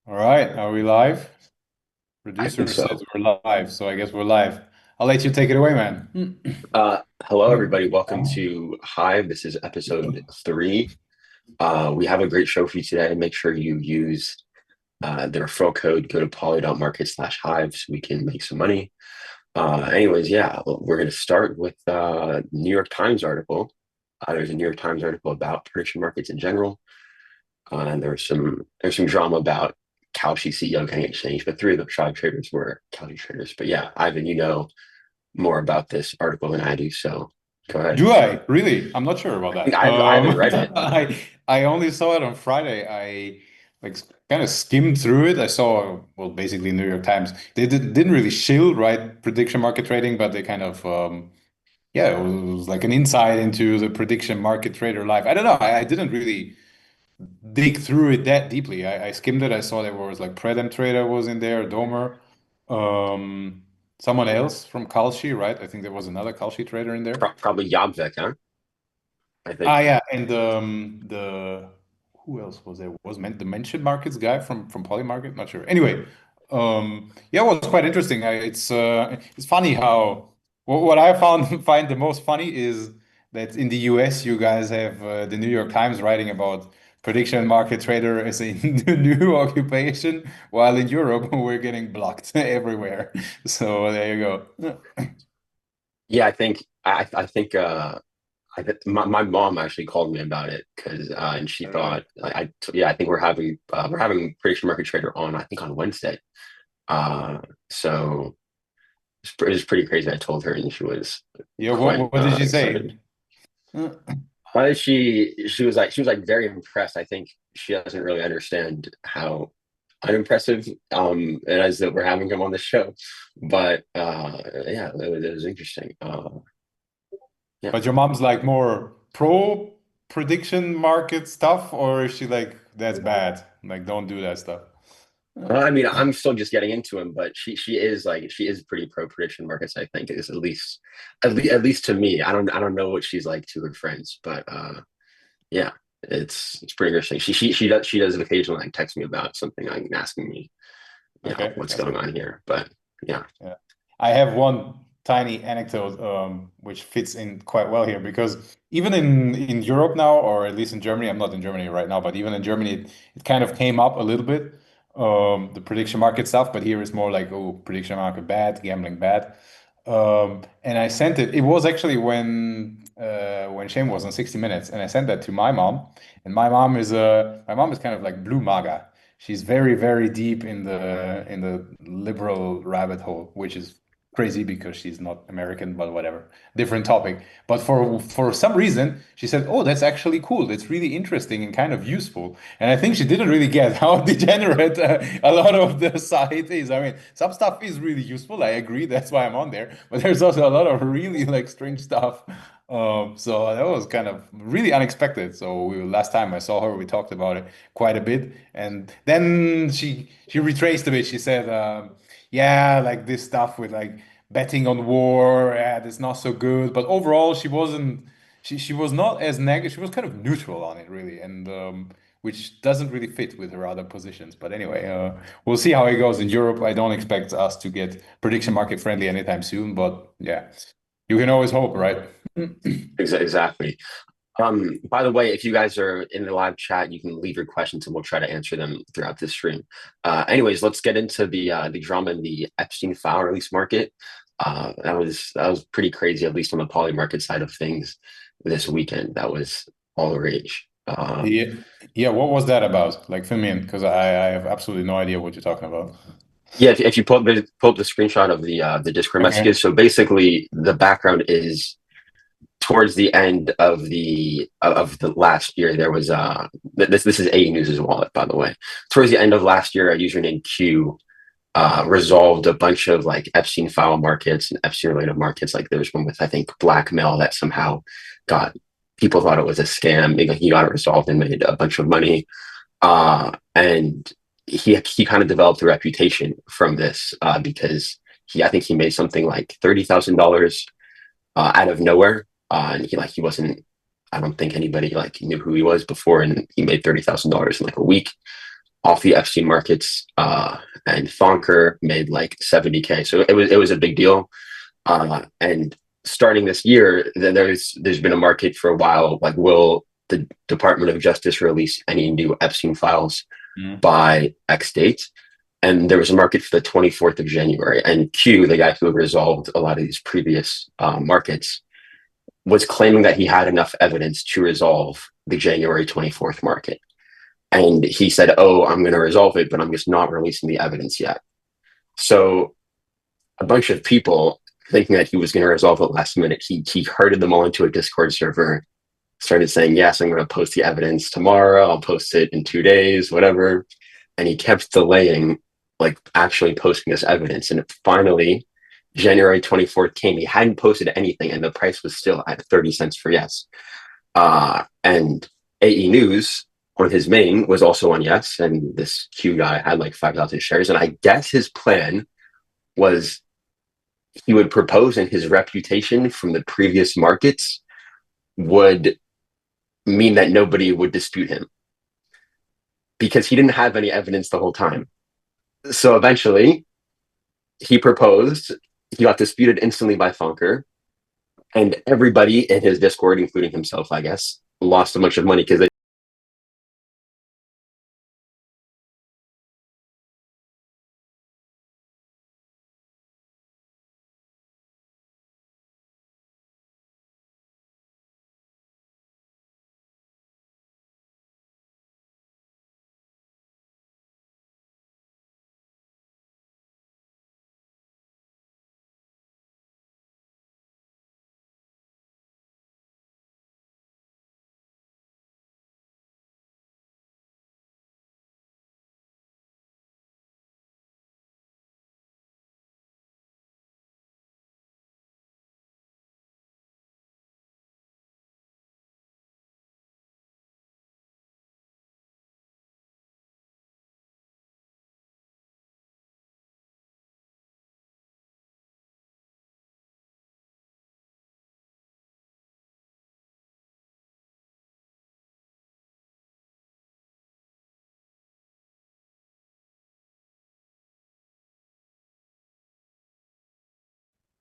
All right, are we live? I think Producer says so. we're live, so I guess we're live. I'll let you take it away, man. Hello, everybody. Welcome to Hive. This is episode 3. We have a great show for you today. Make sure you use the referral code. Go to poly.market/hive so we can make some money. Anyways, yeah, we're going to start with New York Times article. There's a New York Times article about prediction markets in general. And there's some drama about Kalshi CEO getting exchanged, but three of the shy traders were Kalshi traders. But yeah, Ivan, you know more about this article than I do, so go ahead. Do I really? I'm not sure about I think that. I haven't read it. I only saw it on Friday. I like kind of skimmed through it. I saw well, basically New York Times. They didn't really shill right prediction market trading, but they kind of yeah, it was like an insight into the prediction market trader life. I don't know. I didn't really dig through it that deeply. I skimmed it. I saw there was like Predem Trader was in there, Domer, um, someone else from Kalshi, right? I think there was another Kalshi trader in there. Probably Yabvek, huh? I Ah, think. yeah, and the who else was there? Was meant the mentioned markets guy from Polymarket? Not sure. Anyway, yeah, it was quite interesting. It's funny how what I found find the most funny is that in the US you guys have the New York Times writing about prediction market trader as a new occupation, while in Europe we're getting blocked everywhere. So there you go. Yeah, I think my mom actually called me about it because and she Really? thought yeah, I think we're having prediction market trader on, I think, on Wednesday. So it was pretty crazy. I told her and she was Yeah, quite what did she say? excited. She was like very impressed. I think she doesn't really understand how unimpressive it is that we're having him on the show. But yeah, it was interesting. Yeah. But your mom's like more pro prediction market stuff, or is she like, that's bad? Like, don't do that stuff. I mean, I'm still just getting into him, but she is pretty pro prediction markets. I think is at least to me. I don't know what she's like to her friends, but yeah, it's pretty interesting. She does occasionally like text me about something, like asking me, Okay, what's that's going good. on here. But yeah. Yeah. I have one tiny anecdote which fits in quite well here because even in Europe now, or at least in Germany, I'm not in Germany right now, but even in Germany, it kind of came up a little bit, the prediction market stuff, but here it's more like, oh, prediction market bad, gambling bad. And I sent it. It was actually when Shane was on 60 Minutes, and I sent that to my mom. And my mom is kind of like blue MAGA. She's very, very deep in the liberal rabbit hole, which is crazy because she's not American, but whatever. Different topic. But for some reason, she said, "Oh, that's actually cool. That's really interesting and kind of useful." And I think she didn't really get how degenerate a lot of the site is. I mean, some stuff is really useful. I agree. That's why I'm on there. But there's also a lot of really like strange stuff. So that was kind of really unexpected. So last time I saw her, we talked about it quite a bit, and then she retraced a bit. She said, "Yeah, like this stuff with like betting on war, that's not so good." But overall, she wasn't. She was not as negative. She was kind of neutral on it, really, and which doesn't really fit with her other positions. But anyway, we'll see how it goes in Europe. I don't expect us to get prediction market friendly anytime soon, but yeah, you can always hope, right? Exactly. By the way, if you guys are in the live chat, you can leave your questions and we'll try to answer them throughout the stream. Anyways, let's get into the drama in the Epstein file release market. That was pretty crazy, at least on the poly market side of things this weekend. That was all the rage. Yeah, yeah. What was that about? Like, fill me in, because I have absolutely no idea what you're talking about. Yeah, if you pull up the screenshot of the Discord Okay. messages, so basically the background is towards the end of the last year, there was this is A News's wallet, by the way. Towards the end of last year, a user named Q resolved a bunch of like Epstein file markets and Epstein related markets. Like there was one with, I think, blackmail that somehow got people thought it was a scam. Maybe he got it resolved and made a bunch of money. And he kind of developed a reputation from this because I think he made something like $30,000 out of nowhere. And he wasn't. I don't think anybody like knew who he was before, and he made $30,000 in like a week. off the Epstein markets, and Thonker made like 70K. So it was a big deal. And starting this year, there's been a market for a while. Like, will the Department of Justice release any new Epstein files Mm. by X date? And there was a market for the 24th of January. And Q, the guy who resolved a lot of these previous markets, was claiming that he had enough evidence to resolve the January 24th market. And he said, "Oh, I'm going to resolve it, but I'm just not releasing the evidence yet." So a bunch of people thinking that he was going to resolve it last minute, he herded them all into a Discord server, started saying, "Yes, I'm going to post the evidence tomorrow. I'll post it in 2 days, whatever." And he kept delaying, like, actually posting this evidence. And finally, January 24th came. He hadn't posted anything, and the price was still at 30 cents for yes. And AE News on his main was also on yes. And this Q guy had like 5,000 shares. And I guess his plan was he would propose, and his reputation from the previous markets would mean that nobody would dispute him because he didn't have any evidence the whole time. So eventually he proposed, he got disputed instantly by Funker, and everybody in his Discord, including himself, I guess, lost a bunch of money because they.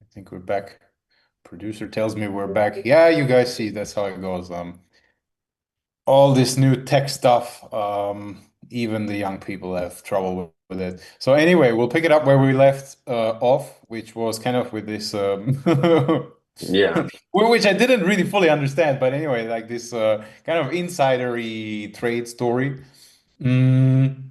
I think we're back. Producer tells me we're back. Yeah, you guys see, that's how it goes. All this new tech stuff, even the young people have trouble with it. So anyway, we'll pick it up where we left off, which was kind of with this Yeah. which I didn't really fully understand, but anyway, like this kind of insidery trade story. Mm,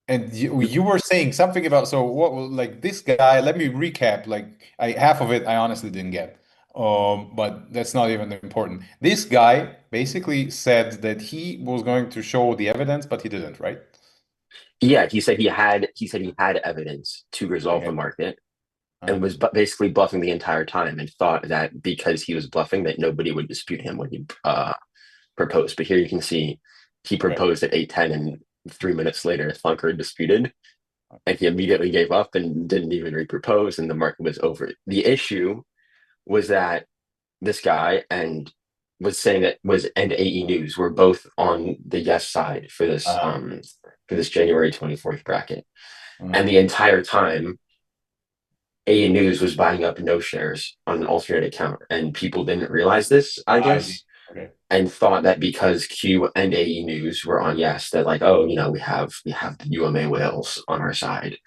and you were saying something about, so what, like this guy, let me recap, like I half of it I honestly didn't get. But that's not even important. This guy basically said that he was going to show the evidence, but he didn't, right? Yeah, he said he had evidence to resolve the Okay. market, and Uh, was basically bluffing the entire time, and thought that because he was bluffing that nobody would dispute him when he proposed. But here you can see he okay. proposed at 8:10, and 3 minutes later Thunker disputed, and he immediately gave up and didn't even repropose, and the market was over. The issue was that this guy and was saying that was and AE News were both on the yes side Uh, for this January 24th bracket. And uh, the entire time AE News was buying up no shares on an alternate account. And people didn't realize this, I I see. guess, Okay. and thought that because Q and AE News were on yes, that like, oh, we have the UMA whales on our side,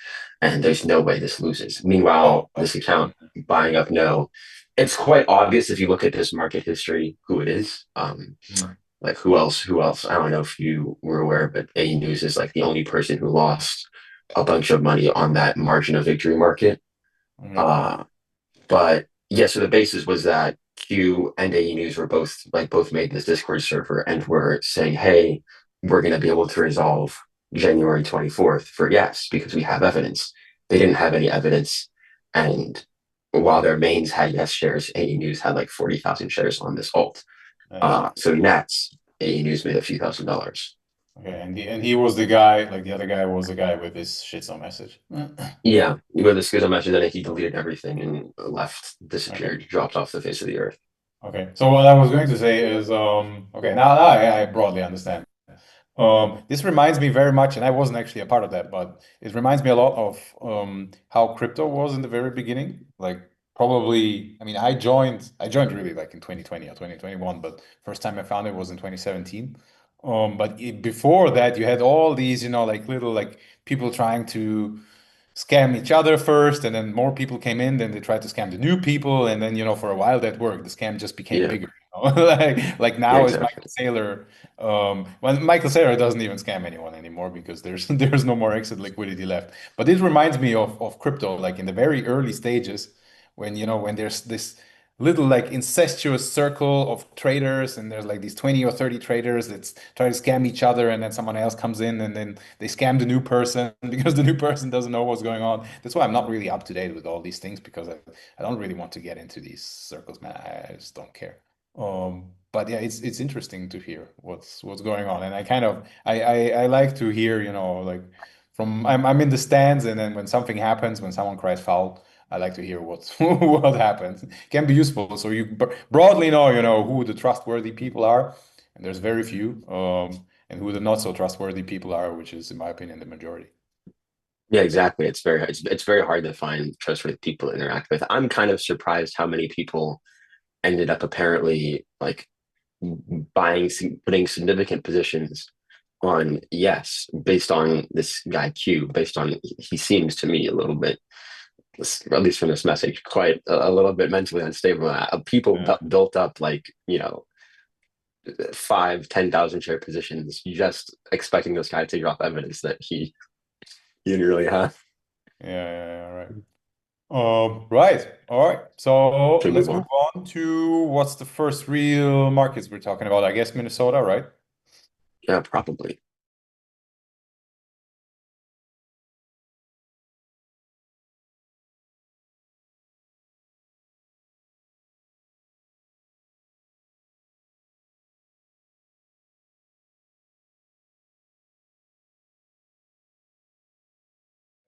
and there's no way this loses. Oh, Meanwhile, oh, this account buying up no, it's quite obvious if you look at this market history who it is. mm, Like who else? Who else? I don't know if you were aware, but AE News is like the only person who lost a bunch of money on that margin of victory market. okay. Uh, but yeah, so the basis was that Q and AE News were both made this Discord server and were saying, "Hey, we're going to be able to resolve January 24th for yes because we have evidence." They didn't have any evidence, and while their mains had yes shares, AE News had like 40,000 shares on this alt. I see. So nets, AE News made a few $1,000s. Okay, and he was the guy, like the other guy was the guy with this shitstorm message. Yeah, with the skills I mentioned that he deleted everything and left, Okay. disappeared, dropped off the face of the earth. Okay. So what I was going to say is, okay, now I broadly understand. This reminds me very much, and I wasn't actually a part of that, but it reminds me a lot of how crypto was in the very beginning. Like probably, I mean, I joined really like in 2020 or 2021, but first time I found it was in 2017. But before that, you had all these, like little like people trying to scam each other first, and then more people came in, then they tried to scam the new people, and then for a while that worked. The scam just became Yeah, bigger. Like yeah, now is Michael exactly. Saylor. Well, Michael Saylor doesn't even scam anyone anymore because there's there's no more exit liquidity left. But it reminds me of crypto, like in the very early stages when when there's this little like incestuous circle of traders, and there's like these 20 or 30 traders that try to scam each other, and then someone else comes in and then they scam the new person because the new person doesn't know what's going on. That's why I'm not really up to date with all these things, because I don't really want to get into these circles, man. I just don't care. But yeah, it's interesting to hear what's going on, and I kind of I like to hear, like from I'm in the stands, and then when something happens, when someone cries foul, I like to hear what's what happens. Can be useful, so you broadly know, who the trustworthy people are, and there's very few, and who the not so trustworthy people are, which is, in my opinion, the majority. Yeah, exactly. It's very hard to find trustworthy people to interact with. I'm kind of surprised how many people ended up apparently like putting significant positions on yes, based on this guy Q, based on he seems to me a little bit, at least from this message, quite a little bit mentally unstable. People Yeah, built up like five, 10,000 share positions, just expecting this guy to drop evidence that he didn't really have. yeah, yeah, right. Right. All right. So Should we let's move move on? on to what's the first real markets we're talking about. I guess Minnesota, right? Yeah, probably.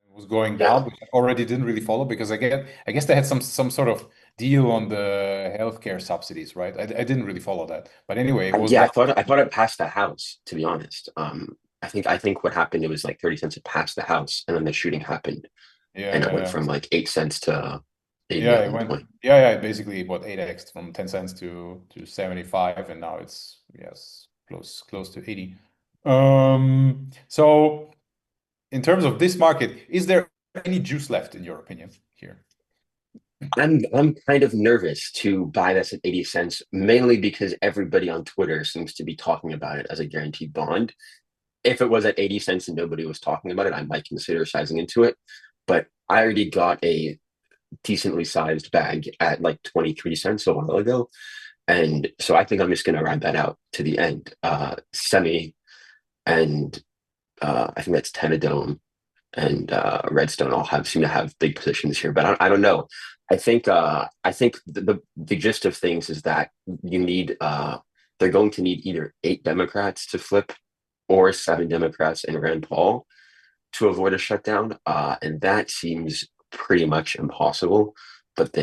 It was going Yeah. down, which I already didn't really follow because I guess they had some sort of deal on the healthcare subsidies, right? I didn't really follow that. But anyway, it was Yeah, down. I thought it passed the House, to be honest. I think what happened, it was like 30 cents it passed the House, and then the shooting happened, Yeah, and it yeah, went yeah. from like 8 cents to 80 Yeah, at it one went. point. Yeah, yeah. Basically, what 8x from 10 cents to 75, and now it's, yes, close to 80. So in terms of this market, is there any juice left in your opinion here? I'm kind of nervous to buy this at 80 cents, mainly because everybody on Twitter seems to be talking about it as a guaranteed bond. If it was at 80 cents and nobody was talking about it, I might consider sizing into it. But I already got a decently sized bag at like 23 cents a while ago. And so I think I'm just going to ride that out to the end. Semi and I think that's Tenadome and Redstone all have seem to have big positions here, but I don't know. I think the gist of things is that you need they're going to need either 8 Democrats to flip or 7 Democrats and Rand Paul to avoid a shutdown, and that seems pretty much impossible. But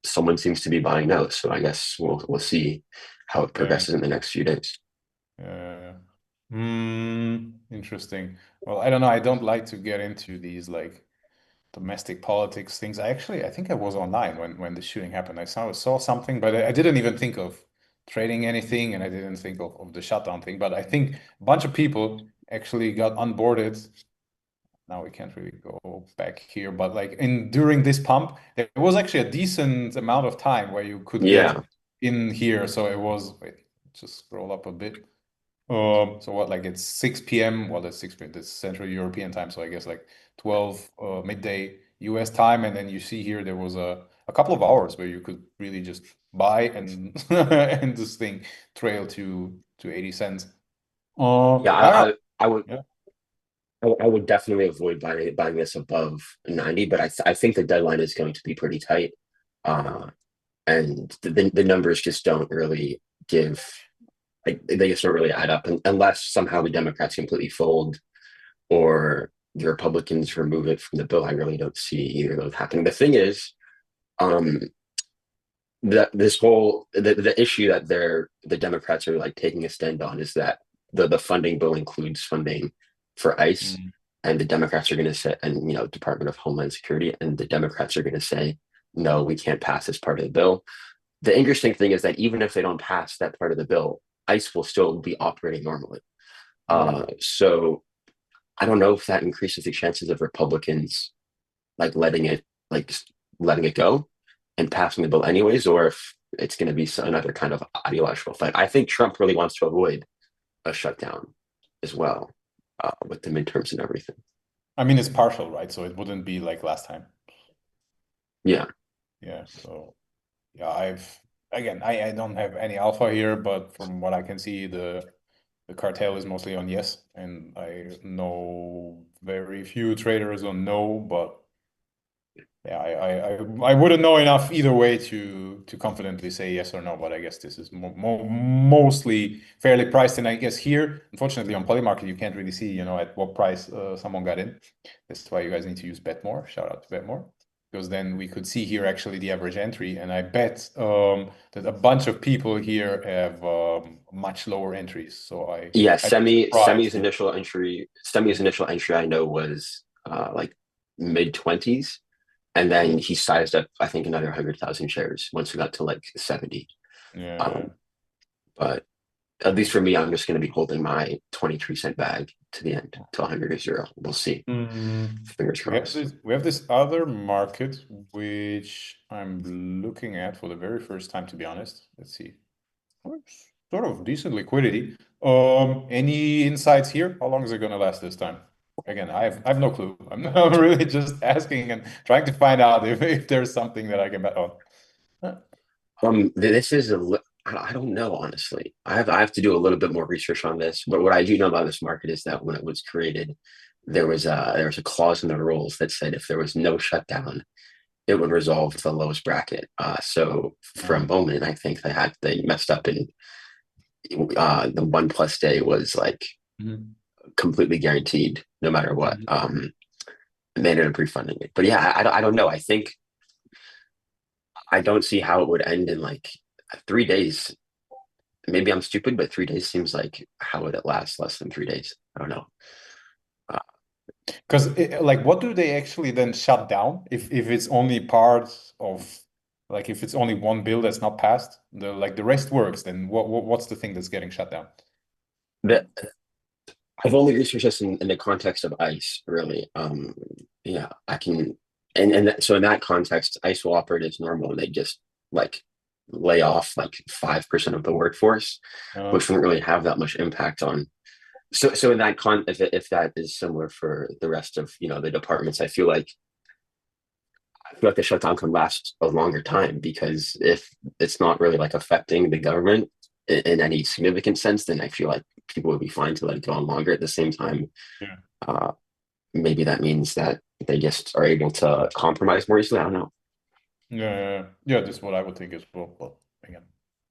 someone seems to be buying those, so I guess we'll see how it Yeah. progresses in the next few days. Yeah. Interesting. Well, I don't know. I don't like to get into these like domestic politics things. I think I was online when the shooting happened. I saw something, but I didn't even think of trading anything, and I didn't think of the shutdown thing. But I think a bunch of people actually got onboarded. Now we can't really go back here, but like in during this pump, there was actually a decent amount of time where you could get Yeah, in here. So it was, wait, just scroll up a bit. So what, like it's 6 p.m. Well, that's 6 p.m. That's Central European time. So I guess like 12 midday US time. And then you see here there was a couple of hours where you could really just buy and and this thing trail to 80 cents. yeah. I don't I would know. I would definitely avoid buying this above 90, but I think the deadline is going to be pretty tight. And the numbers just don't really give, like, they just don't really add up unless somehow the Democrats completely fold or the Republicans remove it from the bill. I really don't see either of those happening. The thing is, um, that this whole the issue that the Democrats are like taking a stand on is that the funding bill includes funding for ICE, Mm. and the Democrats are going to say, and Department of Homeland Security, and the Democrats are going to say, no, we can't pass this part of the bill. The interesting thing is that even if they don't pass that part of the bill, ICE will still be operating normally. Mm. So I don't know if that increases the chances of Republicans like letting it go and passing the bill anyways, or if it's going to be another kind of ideological fight. I think Trump really wants to avoid a shutdown as well, with the midterms and everything. I mean, it's partial, right? So it wouldn't be like last time. Yeah. Yeah. So yeah, I don't have any alpha here, but from what I can see, the cartel is mostly on yes, and I know very few traders on no, but yeah, I wouldn't know enough either way to confidently say yes or no, but I guess this is mostly fairly priced. And I guess here, unfortunately, on Polymarket, you can't really see, at what price someone got in. That's why you guys need to use Bet more. Shout out to Bet more, because then we could see here actually the average entry. And I bet that a bunch of people here have much lower entries. So Yeah, I'd be surprised. Semi's initial entry I know was like mid 20s, and then he sized up I think another 100,000 shares once we got to like 70. Yeah. Um, but at least for me, I'm just going to be holding my 23-cent bag to the end to 100 or 0. We'll see. Mm, Fingers we have crossed. this other market which I'm looking at for the very first time, to be honest. Let's see. Sort of decent liquidity. Any insights here? How long is it gonna last this time? Again, I have no clue. I'm really just asking and trying to find out if there's something that I can bet on. Huh. This is I don't know honestly. I have to do a little bit more research on this. But what I do know about this market is that when it was created, there was a clause in the rules that said if there was no shutdown, it would resolve to the lowest bracket. So for a moment, I think they messed up, and the 1+ day was like Mhm. completely guaranteed no matter what. Mhm. And they ended up refunding it. But yeah, I don't know. I think I don't see how it would end in like 3 days. Maybe I'm stupid, but 3 days seems like how would it last less than 3 days? I don't know. Uh, Because like, what do they actually then shut down if it's only part of, like, if it's only one bill that's not passed, the rest works, then what's the thing that's getting shut down? but I've only researched this in the context of ICE, really. Yeah, I can, so in that context, ICE will operate as normal, and they just like lay off like 5% of the workforce, Uh, which wouldn't really have that much impact on. So in that if that is similar for the rest of the departments, I feel like the shutdown can last a longer time, because if it's not really like affecting the government in any significant sense, then I feel like people would be fine to let it go on longer. At the same time, yeah. uh, maybe that means that they just are able to compromise more easily. I don't know. Yeah, that's what I would think as well. But again,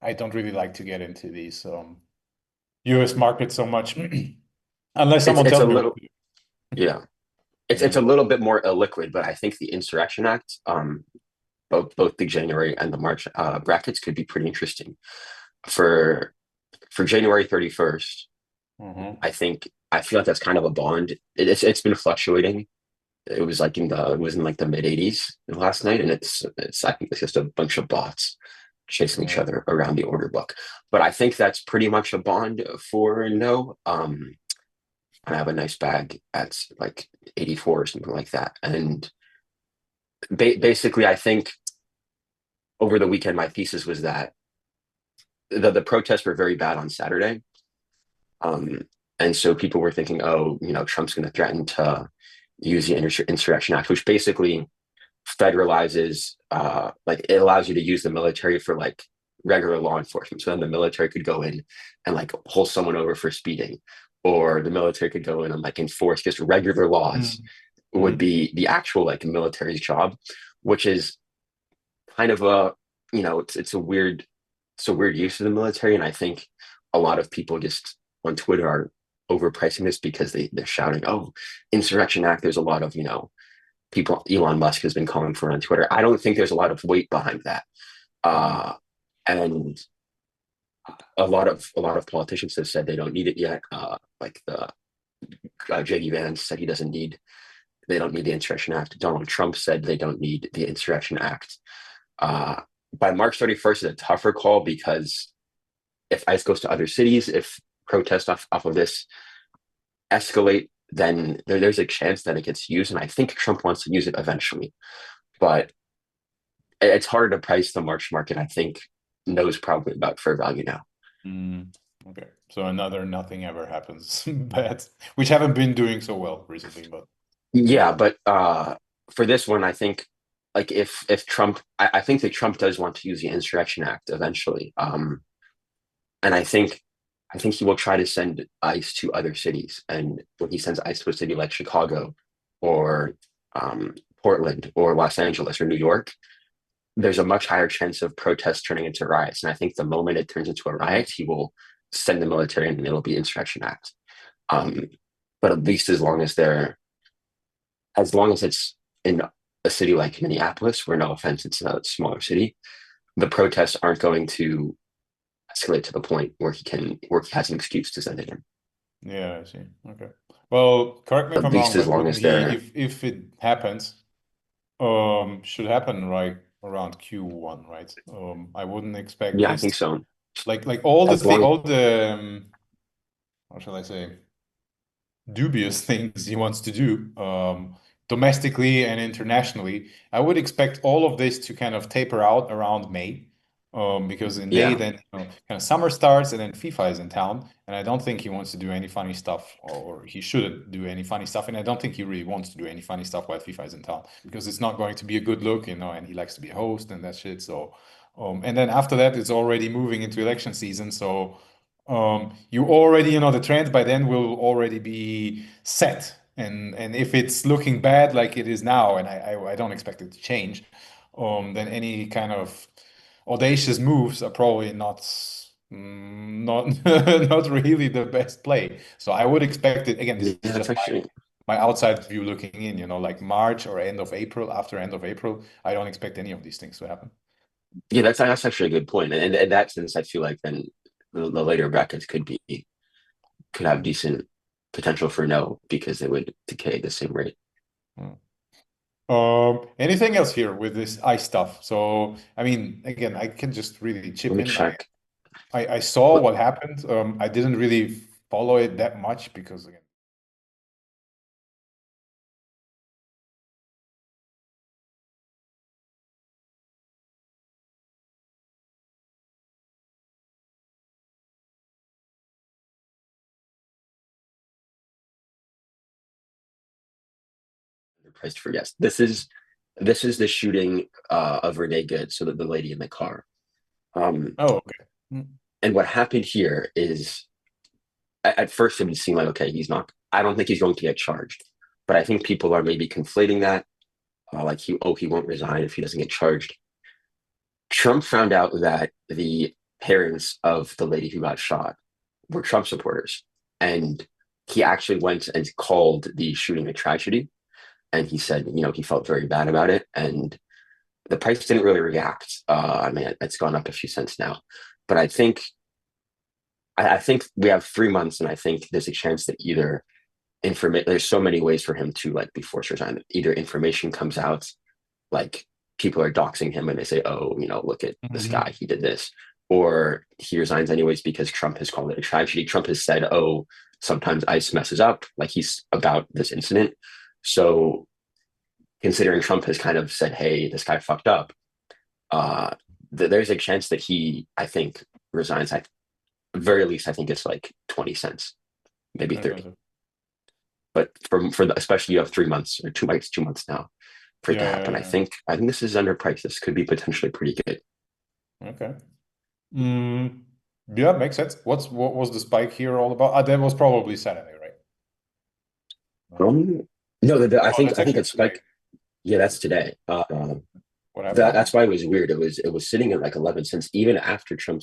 I don't really like to get into these US markets so much unless It's someone it's a tells me what little to do. yeah. It's a Yeah. little bit more illiquid, but I think the Insurrection Act, both the January and the March brackets could be pretty interesting. For January 31st, Hmm. I feel like that's kind of a bond. It's been fluctuating. It was in like the mid 80s last night, and it's I think it's just a bunch of bots chasing each Yeah. other around the order book. But I think that's pretty much a bond for no. And I have a nice bag at like 84 or something like that. And basically, I think over the weekend, my thesis was that the protests were very bad on Saturday. Um, and so people were thinking, oh, Trump's going to threaten to use the Insurrection Act, which basically federalizes, like it allows you to use the military for like regular law enforcement. So then the military could go in and like pull someone over for speeding, or the military could go in and like enforce just regular laws, would Mm-hmm. be the actual like military's job, which is kind of it's a weird use of the military. And I think a lot of people just on Twitter are overpricing this because they're shouting, oh, Insurrection Act. There's a lot of, people Elon Musk has been calling for on Twitter. I don't think there's a lot of weight behind that. Mm-hmm. Uh, and A lot of politicians have said they don't need it yet. Like the J.D. Vance said they don't need the Insurrection Act. Donald Trump said they don't need the Insurrection Act. Uh, by March 31st is a tougher call because if ICE goes to other cities, if protests off of this escalate, then there's a chance that it gets used. And I think Trump wants to use it eventually. But it's harder to price the March market. I think knows probably about fair value now. Okay. So another nothing ever happens bad, which haven't been doing so well recently, but Yeah, but for this one, I think like if Trump, I think that Trump does want to use the Insurrection Act eventually. And I think he will try to send ICE to other cities. And when he sends ICE to a city like Chicago or Portland or Los Angeles or New York, there's a much higher chance of protests turning into riots. And I think the moment it turns into a riot, he will send the military and it'll be Insurrection Act. Um, but at least as long as it's in a city like Minneapolis, where no offense, it's a smaller city, the protests aren't going to escalate to the point where he has an excuse to send it in. yeah, I see. Okay. Well, correct me if At I'm wrong, least as but long wouldn't as he, they're if it happens, should happen right around Q1, right? I wouldn't expect yeah, I this think to, so. like all the As thing, long all the how shall I say, dubious things he wants to do, domestically and internationally. I would expect all of this to kind of taper out around May, because in May yeah, then kind of summer starts and then FIFA is in town, and I don't think he wants to do any funny stuff, or he shouldn't do any funny stuff, and I don't think he really wants to do any funny stuff while FIFA is in town because it's not going to be a good look, and he likes to be a host and that shit. So, and then after that, it's already moving into election season, so. You already, the trend by then will already be set. And if it's looking bad like it is now, and I don't expect it to change, then any kind of audacious moves are probably not not really the best play. So I would expect it again, this yeah, is that's just actually my outside view looking in, like March or end of April, after end of April, I don't expect any of these things to happen. yeah, that's actually a good point. And in that sense, I feel like then the later brackets could have Mm, decent potential for no because they would decay at the same rate. mm. Anything else here with this ice stuff? So, I mean, again, I can just really Let chip me in. check. I saw what happened. I didn't really follow it that much because again, Priced for yes. This is the shooting of Renee Good, so that the lady in the car. Um, oh, okay. Mm, and what happened here is at first it would seem like okay, he's not. I don't think he's going to get charged, but I think people are maybe conflating that. Like he won't resign if he doesn't get charged. Trump found out that the parents of the lady who got shot were Trump supporters, and he actually went and called the shooting a tragedy. And he said, he felt very bad about it, and the price didn't really react. I mean, it's gone up a few cents now, but I think we have 3 months, and I think there's a chance that either information. There's so many ways for him to like be forced to resign. Either information comes out, like people are doxing him, and they say, "Oh, look at this mhm, guy, he did this," or he resigns anyways because Trump has called it a tragedy. Trump has said, "Oh, sometimes ICE messes up," like he's about this incident. So considering Trump has kind of said, "Hey, this guy fucked up," uh, there's a chance that I think, resigns. At very least, I think it's like 20 cents, maybe okay, 30. so- But especially you have 3 months or 2 months, 2 months now for it to yeah, yeah, happen. I yeah. think I think this is underpriced. This could be potentially pretty good. Okay. Mm, yeah, makes sense. What was the spike here all about? That was probably Saturday, right? Um, no, I Oh, think that's I think actually it's today. spike. Yeah, that's today. What happened? That's why it was weird. It was sitting at like 11 cents even after Trump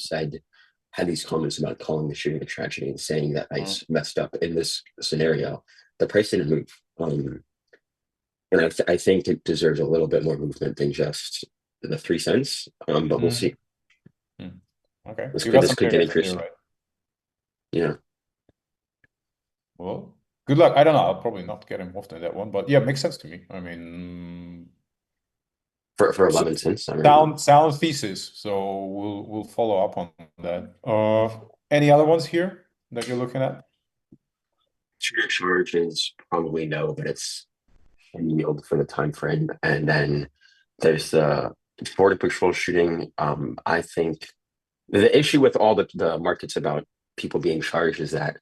had these comments about calling the shooting a tragedy and saying that Mm, ICE messed up in this scenario. The price didn't move. And I think it deserves a little bit more movement than just the 3 cents. But we'll mm, see. mm. Okay. This You could got this some could get areas in here, interesting. right? Yeah. Well, good luck. I don't know. I'll probably not get involved in that one, but yeah, makes sense to me. I mean, For s- 11 cents, I mean, sound thesis. So we'll follow up on that. Any other ones here that you're looking at? shooter charge is probably no, but it's a yield for the time frame. And then there's the border patrol shooting. I think the issue with all the markets about people being charged is that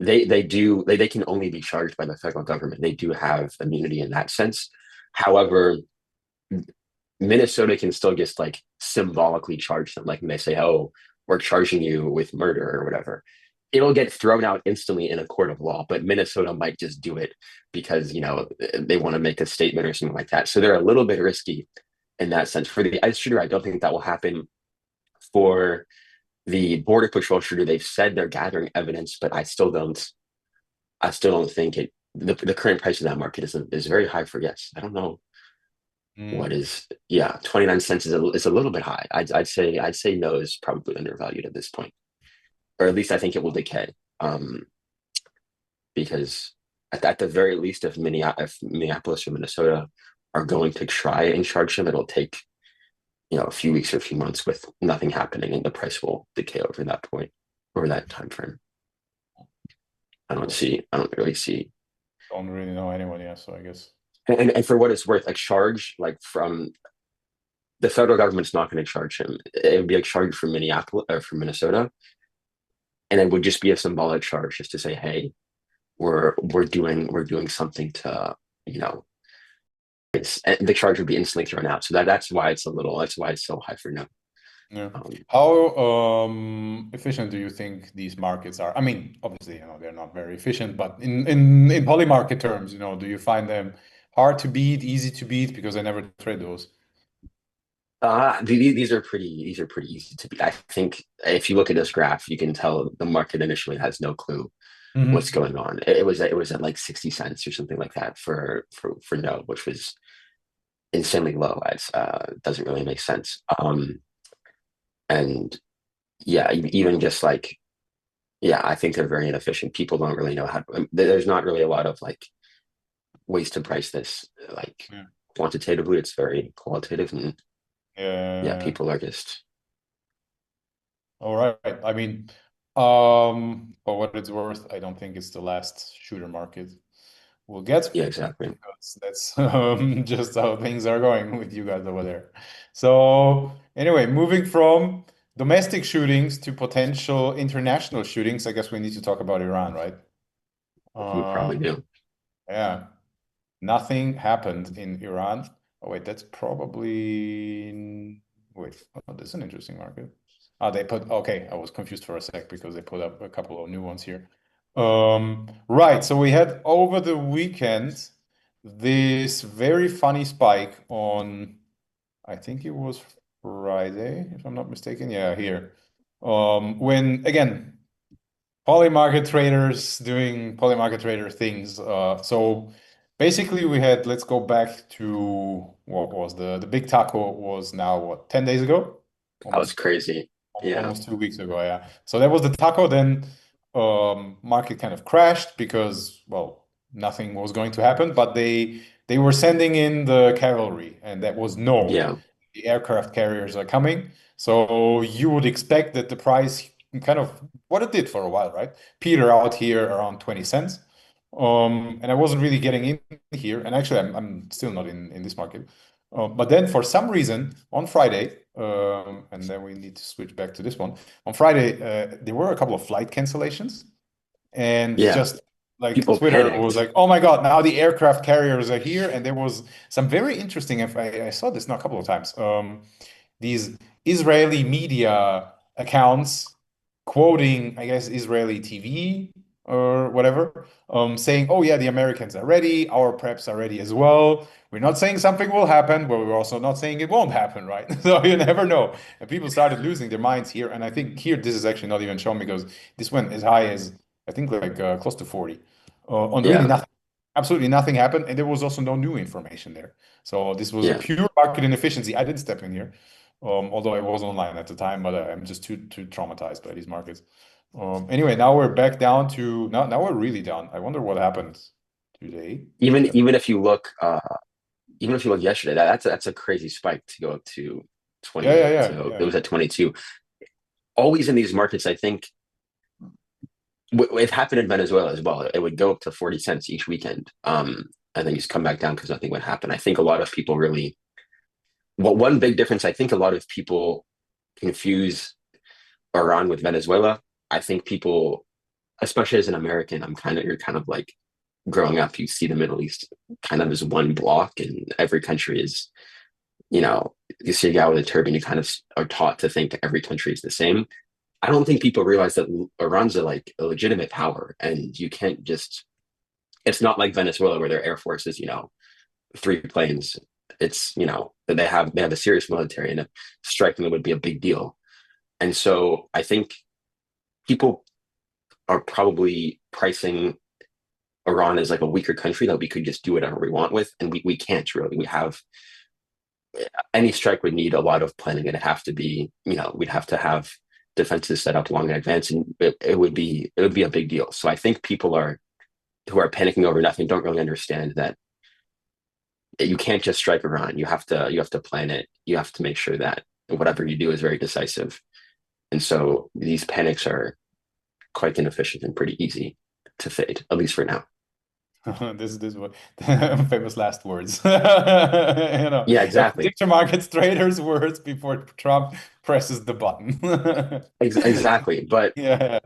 they can only be charged by the federal government. They do have immunity in that sense. However, Minnesota can still just like symbolically charge them, like when they say, "Oh, we're charging you with murder" or whatever. It'll get thrown out instantly in a court of law, but Minnesota might just do it because they want to make a statement or something like that. So they're a little bit risky in that sense. For the ice shooter, I don't think that will happen. For the border patrol shooter, they've said they're gathering evidence, but I still don't. I still don't think it. The current price of that market is very high for yes. I don't know what Mm. is, yeah, 29 cents is a little bit high. I'd say no is probably undervalued at this point, or at least I think it will decay. Um, because at the very least, if Minneapolis or Minnesota are going to try and charge them, it'll take a few weeks or a few months with nothing happening, and the price will decay over that point, over that time frame. Cool. I don't really see. Don't really know anyone yet, so I guess. And for what it's worth, a charge like from the federal government's not going to charge him. It would be a charge from Minneapolis or from Minnesota, and it would just be a symbolic charge just to say, "Hey, we're doing something to you know." The charge would be instantly thrown out. So that's why it's so high for no. Yeah. Um, How efficient do you think these markets are? I mean, obviously, they're not very efficient, but in Polymarket terms, do you find them hard to beat, easy to beat? Because I never trade those. these are pretty easy to beat. I think if you look at this graph, you can tell the market initially has no clue what's Hmm. going on. It was at like 60 cents or something like that for no, which was insanely low. It doesn't really make sense. And yeah, even just like, yeah, I think they're very inefficient. People don't really know how. There's not really a lot of like ways to price this like Yeah. quantitatively. It's very qualitative, and yeah, Yeah. people are just All right. I mean, for what it's worth, I don't think it's the last shooter market we'll get yeah, exactly. because that's just how things are going with you guys over there. So anyway, moving from domestic shootings to potential international shootings, I guess we need to talk about Iran, right? We Uh, probably do. yeah. Nothing happened in Iran. Oh, wait, that's probably. Wait, oh, this is an interesting market. Oh, they put. Okay, I was confused for a sec because they put up a couple of new ones here. Right. So we had over the weekend this very funny spike on, I think it was Friday, if I'm not mistaken. Yeah, here. When again, Polymarket traders doing polymarket trader things. So basically, we had, let's go back to what was the big taco was now what, 10 days ago? That was Almost crazy. Yeah, almost 2 weeks ago, yeah. So that was the taco. Then market kind of crashed because, well, nothing was going to happen, but they were sending in the cavalry, and that was no, yeah, the aircraft carriers are coming. So you would expect that the price kind of what it did for a while, right? Peter out here around 20 cents. And I wasn't really getting in here. And actually, I'm still not in this market. But then for some reason on Friday, and then we need to switch back to this one. On Friday, there were a couple of flight cancellations, and yeah. just like People Twitter was panicked. like, "Oh my God, now the aircraft carriers are here!" And there was some very interesting. I saw this now a couple of times. These Israeli media accounts quoting, I guess, Israeli TV or whatever, saying, "Oh yeah, the Americans are ready. Our preps are ready as well. We're not saying something will happen, but we're also not saying it won't happen, right?" So you never know. And people started losing their minds here. And I think here this is actually not even shown because this went as high as I think like close to 40 on really Yeah, nothing. Absolutely nothing happened, and there was also no new information there. So this was a yeah. pure market inefficiency. I didn't step in here. Although I was online at the time, but I'm just too traumatized by these markets. Anyway, now we're back down to now we're really down. I wonder what happened today. Even Let me. even if you look even if you look yesterday, that's a crazy spike to go up to Yeah, 28 yeah, to it yeah, was at 22. Always in these markets, I think it happened in Venezuela as well. It would go up to 40 cents each weekend. And then just come back down because nothing would happen. I think a lot of people really one big difference, I think a lot of people confuse Iran with Venezuela. I think people, especially as an American, you're kind of like growing up, you see the Middle East kind of as one block, and every country is, you see a guy with a turban, you kind of are taught to think every country is the same. I don't think people realize that Iran's like a legitimate power, and you can't just. It's not like Venezuela where their air force is, three planes. It's that they have a serious military, and striking them would be a big deal. And so I think people are probably pricing Iran as like a weaker country that we could just do whatever we want with, and we can't really. We have any strike would need a lot of planning. It'd have to be, we'd have to have defenses set up long in advance, and it would be a big deal. So I think people who are panicking over nothing don't really understand that you can't just strike Iran. You have to plan it. You have to make sure that whatever you do is very decisive. And so these panics are quite inefficient and pretty easy to fade, at least for now. This what famous last words. Yeah, exactly. Prediction markets traders' words before Trump presses the button. Exactly. But Yeah.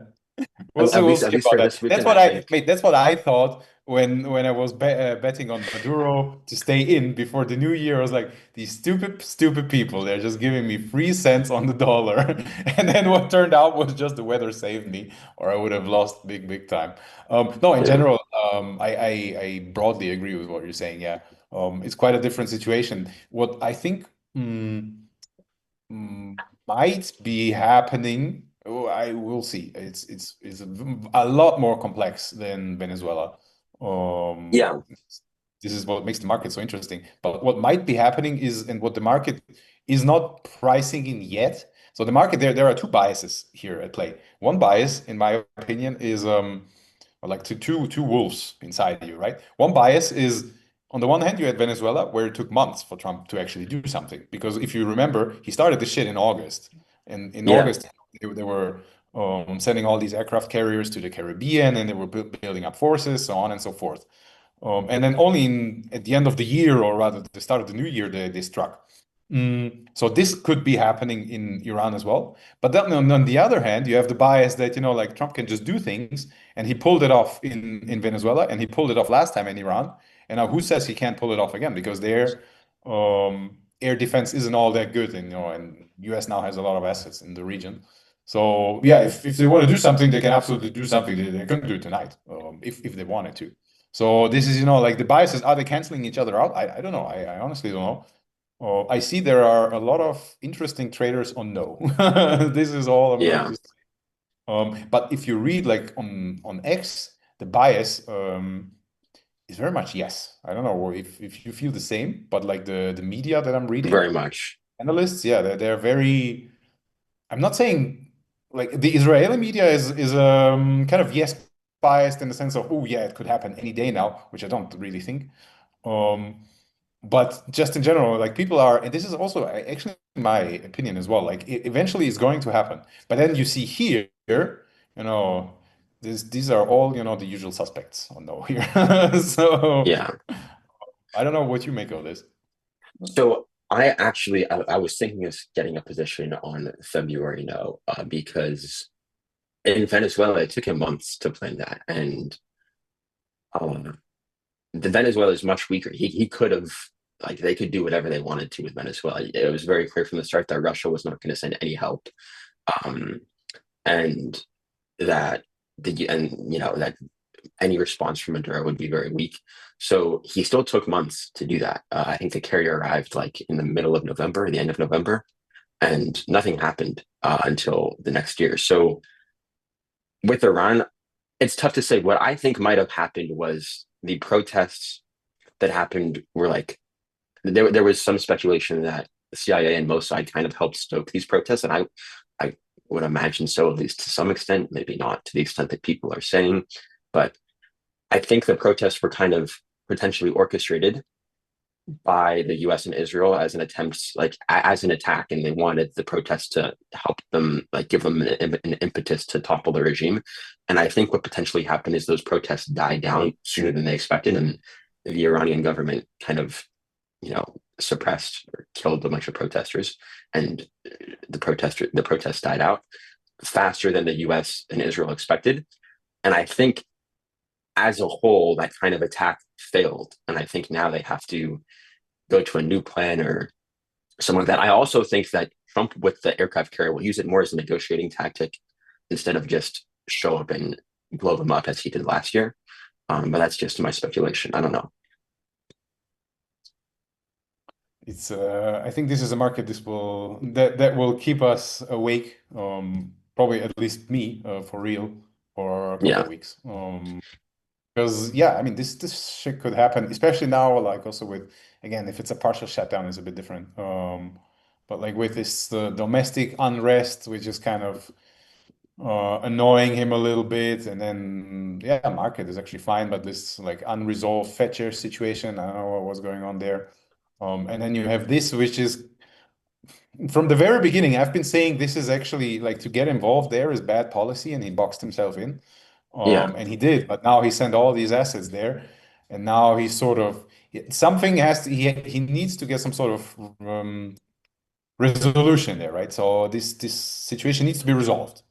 We'll at, see. at We'll least at see least about for that. this weekend, I think. That's what I thought when I was betting on Maduro to stay in before the new year. I was like, these stupid people. They're just giving me 3 cents on the dollar, and then what turned out was just the weather saved me, or I would have lost big time. No, in Yeah. general, I broadly agree with what you're saying. Yeah, it's quite a different situation. What I think. Might be happening. Oh, I will see. It's a lot more complex than Venezuela. Yeah. This is what makes the market so interesting. But what might be happening is, and what the market is not pricing in yet. So the market there are two biases here at play. One bias, in my opinion, is like two wolves inside you, right? One bias is on the one hand, you had Venezuela, where it took months for Trump to actually do something. Because if you remember, he started the shit in August. And in Yeah. August, they were sending all these aircraft carriers to the Caribbean, and they were building up forces, so on and so forth. And then only at the end of the year, or rather the start of the new year, they struck. So this could be happening in Iran as well. But then on the other hand, you have the bias that, like Trump can just do things, and he pulled it off in Venezuela, and he pulled it off last time in Iran. And now who says he can't pull it off again? Because their air defense isn't all that good, and US now has a lot of assets in the region. So yeah, if they want to do something, they can absolutely do something. They couldn't do it tonight, if they wanted to. So this is, like the biases, are they canceling each other out? I don't know. I honestly don't know. I see there are a lot of interesting traders on no. This is all I'm going Yeah. to say. But if you read like on X, the bias is very much yes. I don't know if you feel the same, but like the media that I'm Very reading, much. analysts, yeah, they're very. I'm not saying like the Israeli media is kind of yes biased in the sense of, oh yeah, it could happen any day now, which I don't really think. Um, but just in general, like people are, and this is also actually my opinion as well. Like eventually, it's going to happen. But then you see here, you know, these are all the usual suspects on no here. So Yeah. I don't know what you make of this. So I was thinking of getting a position on February no, because in Venezuela it took him months to plan that, and um, the Venezuela is much weaker. He could have, like, they could do whatever they wanted to with Venezuela. It was very clear from the start that Russia was not going to send any help, um, and that that any response from Maduro would be very weak. So he still took months to do that. I think the carrier arrived like in the middle of November, the end of November, and nothing happened until the next year. So with Iran, it's tough to say. What I think might have happened was the protests that happened were like there was some speculation that the CIA and Mossad kind of helped stoke these protests, and I would imagine so, at least to some extent, maybe not to the extent that people are saying, but I think the protests were kind of potentially orchestrated by the U.S. and Israel as an attempt, like as an attack, and they wanted the protests to help them, like give them an impetus to topple the regime. And I think what potentially happened is those protests died down sooner than they expected, and the Iranian government kind of, suppressed or killed a bunch of protesters, and the protests died out faster than the U.S. and Israel expected. And I think as a whole, that kind of attack failed. And I think now they have to go to a new plan or something like that. I also think that Trump with the aircraft carrier will use it more as a negotiating tactic instead of just show up and blow them up as he did last year. But that's just my speculation. I don't know. It's I think this is a market that will keep us awake, probably at least me, for real, for a couple Yeah. of weeks. Because yeah, I mean this shit could happen, especially now, like also with, again, if it's a partial shutdown, it's a bit different. But like with this domestic unrest, which is kind of annoying him a little bit, and then yeah, market is actually fine, but this like unresolved fetcher situation, I don't know what was going on there. And then you have this, which is from the very beginning, I've been saying this is actually like to get involved there is bad policy, and he boxed himself in. Yeah. And he did, but now he sent all these assets there, and now he's sort of something has to he needs to get some sort of resolution there, right? So this situation needs to be resolved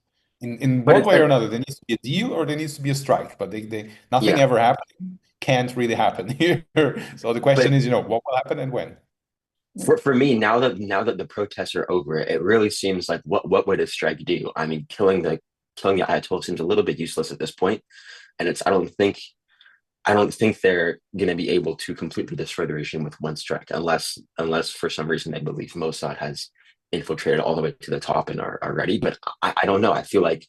in But one it, way or another. There needs to be a deal or there needs to be a strike, but they nothing yeah. ever happened, can't really happen here. So the question But is, what will happen and when? for me, now that the protests are over, it really seems like what would a strike do? I mean, killing the Ayatollah seems a little bit useless at this point, and it's I don't think they're going to be able to completely destroy the regime with one strike, unless for some reason they believe Mossad has infiltrated all the way to the top and are ready. But I don't know. I feel like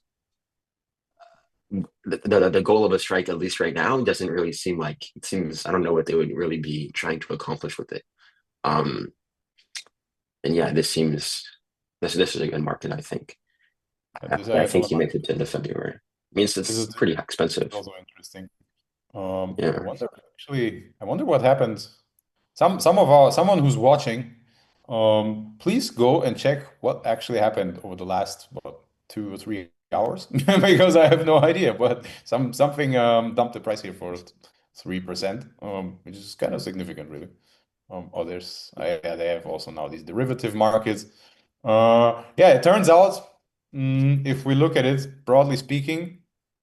the goal of a strike, at least right now, doesn't really seem like it seems. I don't know what they would really be trying to accomplish with it. Um, and yeah, this is a good market. I think. This I think Ayatollah he makes market, it to the February. Means this is it's pretty expensive. also interesting. I Yeah. wonder actually, I wonder what happened. Someone who's watching, please go and check what actually happened over the last, what, 2 or 3 hours, because I have no idea. But something dumped the price here for 3%, which is kind of significant, really. Others, yeah, they have also now these derivative markets. Yeah, it turns out, if we look at it broadly speaking,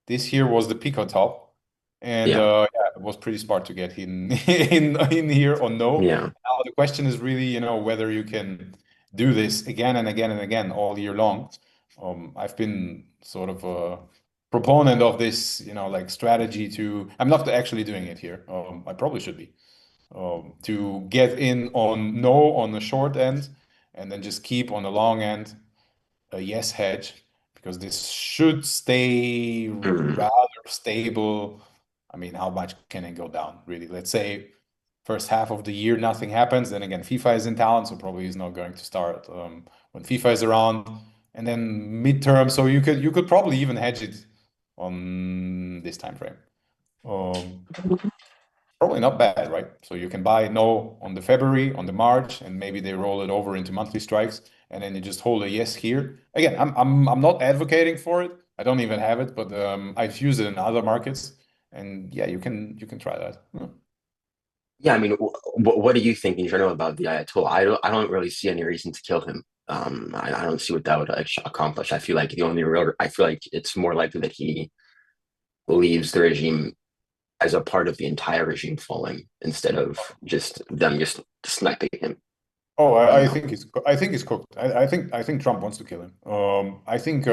this here was the Pico top, and Yeah. yeah, it was pretty smart to get in in here or no. Yeah. Now the question is really, whether you can do this again and again and again all year long. I've been sort of a proponent of this, like strategy to. I'm not actually doing it here. I probably should be to get in on no on the short end, and then just keep on the long end a yes hedge, because this should stay Mm. rather stable. I mean, how much can it go down, really? Let's say first half of the year, nothing happens. Then again, FIFA is in town, so probably he's not going to start when FIFA is around. And then midterm, so you could probably even hedge it on this time frame. Um, Probably not bad, right? So you can buy no on the February, on the March, and maybe they roll it over into monthly strikes, and then you just hold a yes here. Again, I'm not advocating for it. I don't even have it, but I've used it in other markets, and yeah, you can try that. Yeah. Yeah, I mean, what do you think in general about the Ayatollah? I don't really see any reason to kill him. I don't see what that would accomplish. I feel like it's more likely that he leaves the regime as a part of the entire regime falling instead of just them just sniping him. Oh, I don't I know. think he's cooked. I think Trump wants to kill him. I think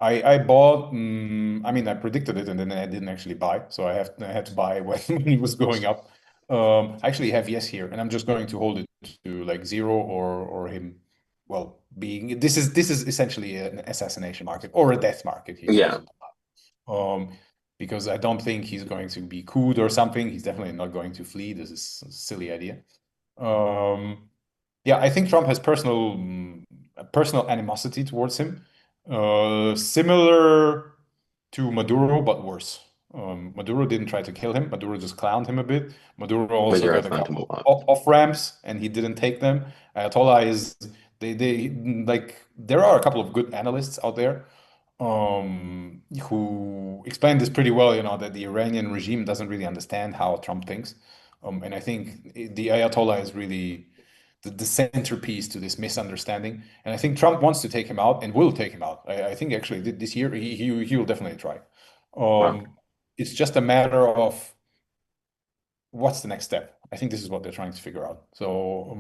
I bought. I mean, I predicted it, and then I didn't actually buy. So I had to buy when he was going up. I actually have yes here, and I'm just going to hold it to like zero or him. Well, being this is essentially an assassination market or a death market here Yeah, also. Because I don't think he's going to be couped or something. He's definitely not going to flee. This is a silly idea. Um, Yeah, I think Trump has personal animosity towards him, similar to Maduro, but worse. Maduro didn't try to kill him. Maduro just clowned him a bit. Maduro also Maduro got a found him a couple lot. of off ramps, and he didn't take them. Ayatollah is they like there are a couple of good analysts out there who explain this pretty well. You know that the Iranian regime doesn't really understand how Trump thinks, and I think the Ayatollah is really the centerpiece to this misunderstanding. And I think Trump wants to take him out and will take him out. I think actually this year he will definitely try. Wow. It's just a matter of what's the next step. I think this is what they're trying to figure out. So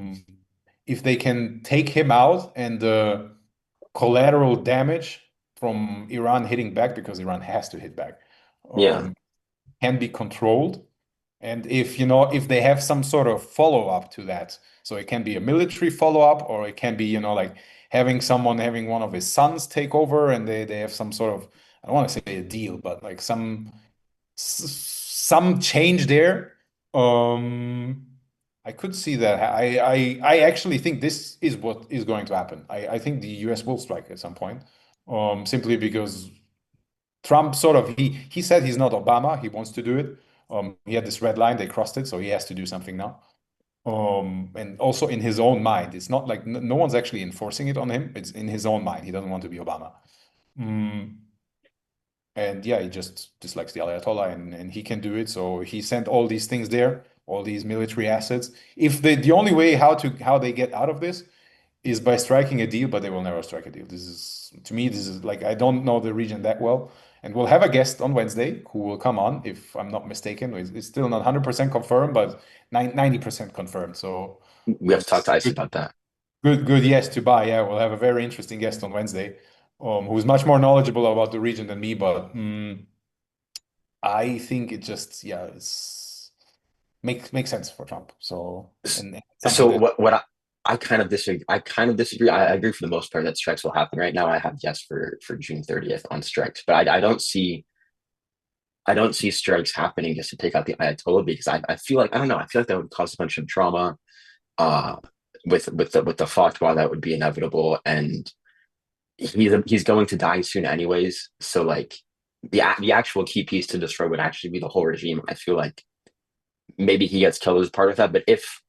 if they can take him out and the collateral damage from Iran hitting back, because Iran has to hit back, Yeah. um, can be controlled. And if if they have some sort of follow-up to that, so it can be a military follow-up, or it can be, like having one of his sons take over, and they have some sort of, I don't want to say a deal, but like some change there. Um, I could see that. I actually think this is what is going to happen. I think the US will strike at some point, simply because Trump sort of he said he's not Obama. He wants to do it. He had this red line. They crossed it, so he has to do something now. And also in his own mind, it's not like no one's actually enforcing it on him. It's in his own mind. He doesn't want to be Obama. Mm, and yeah, he just dislikes the Ayatollah, and he can do it. So he sent all these things there, all these military assets. If the only way how they get out of this is by striking a deal, but they will never strike a deal. This is, to me, this is like, I don't know the region that well. And we'll have a guest on Wednesday who will come on, if I'm not mistaken. It's still not 100% confirmed, but 90% confirmed. So We have to talk it's to Ice good, about that. good yes to buy. Yeah, we'll have a very interesting guest on Wednesday, who's much more knowledgeable about the region than me. But I think it just, yeah, it's makes sense for Trump. So, and something So that I kind of disagree. I kind of disagree. I agree for the most part that strikes will happen. Right now, I have yes for June 30th on strikes, but I don't see strikes happening just to take out the Ayatollah because I feel like I don't know. I feel like that would cause a bunch of trauma. Uh, with the fatwa that would be inevitable, and he's going to die soon anyways. So like the actual key piece to destroy would actually be the whole regime. I feel like maybe he gets killed as part of that, but if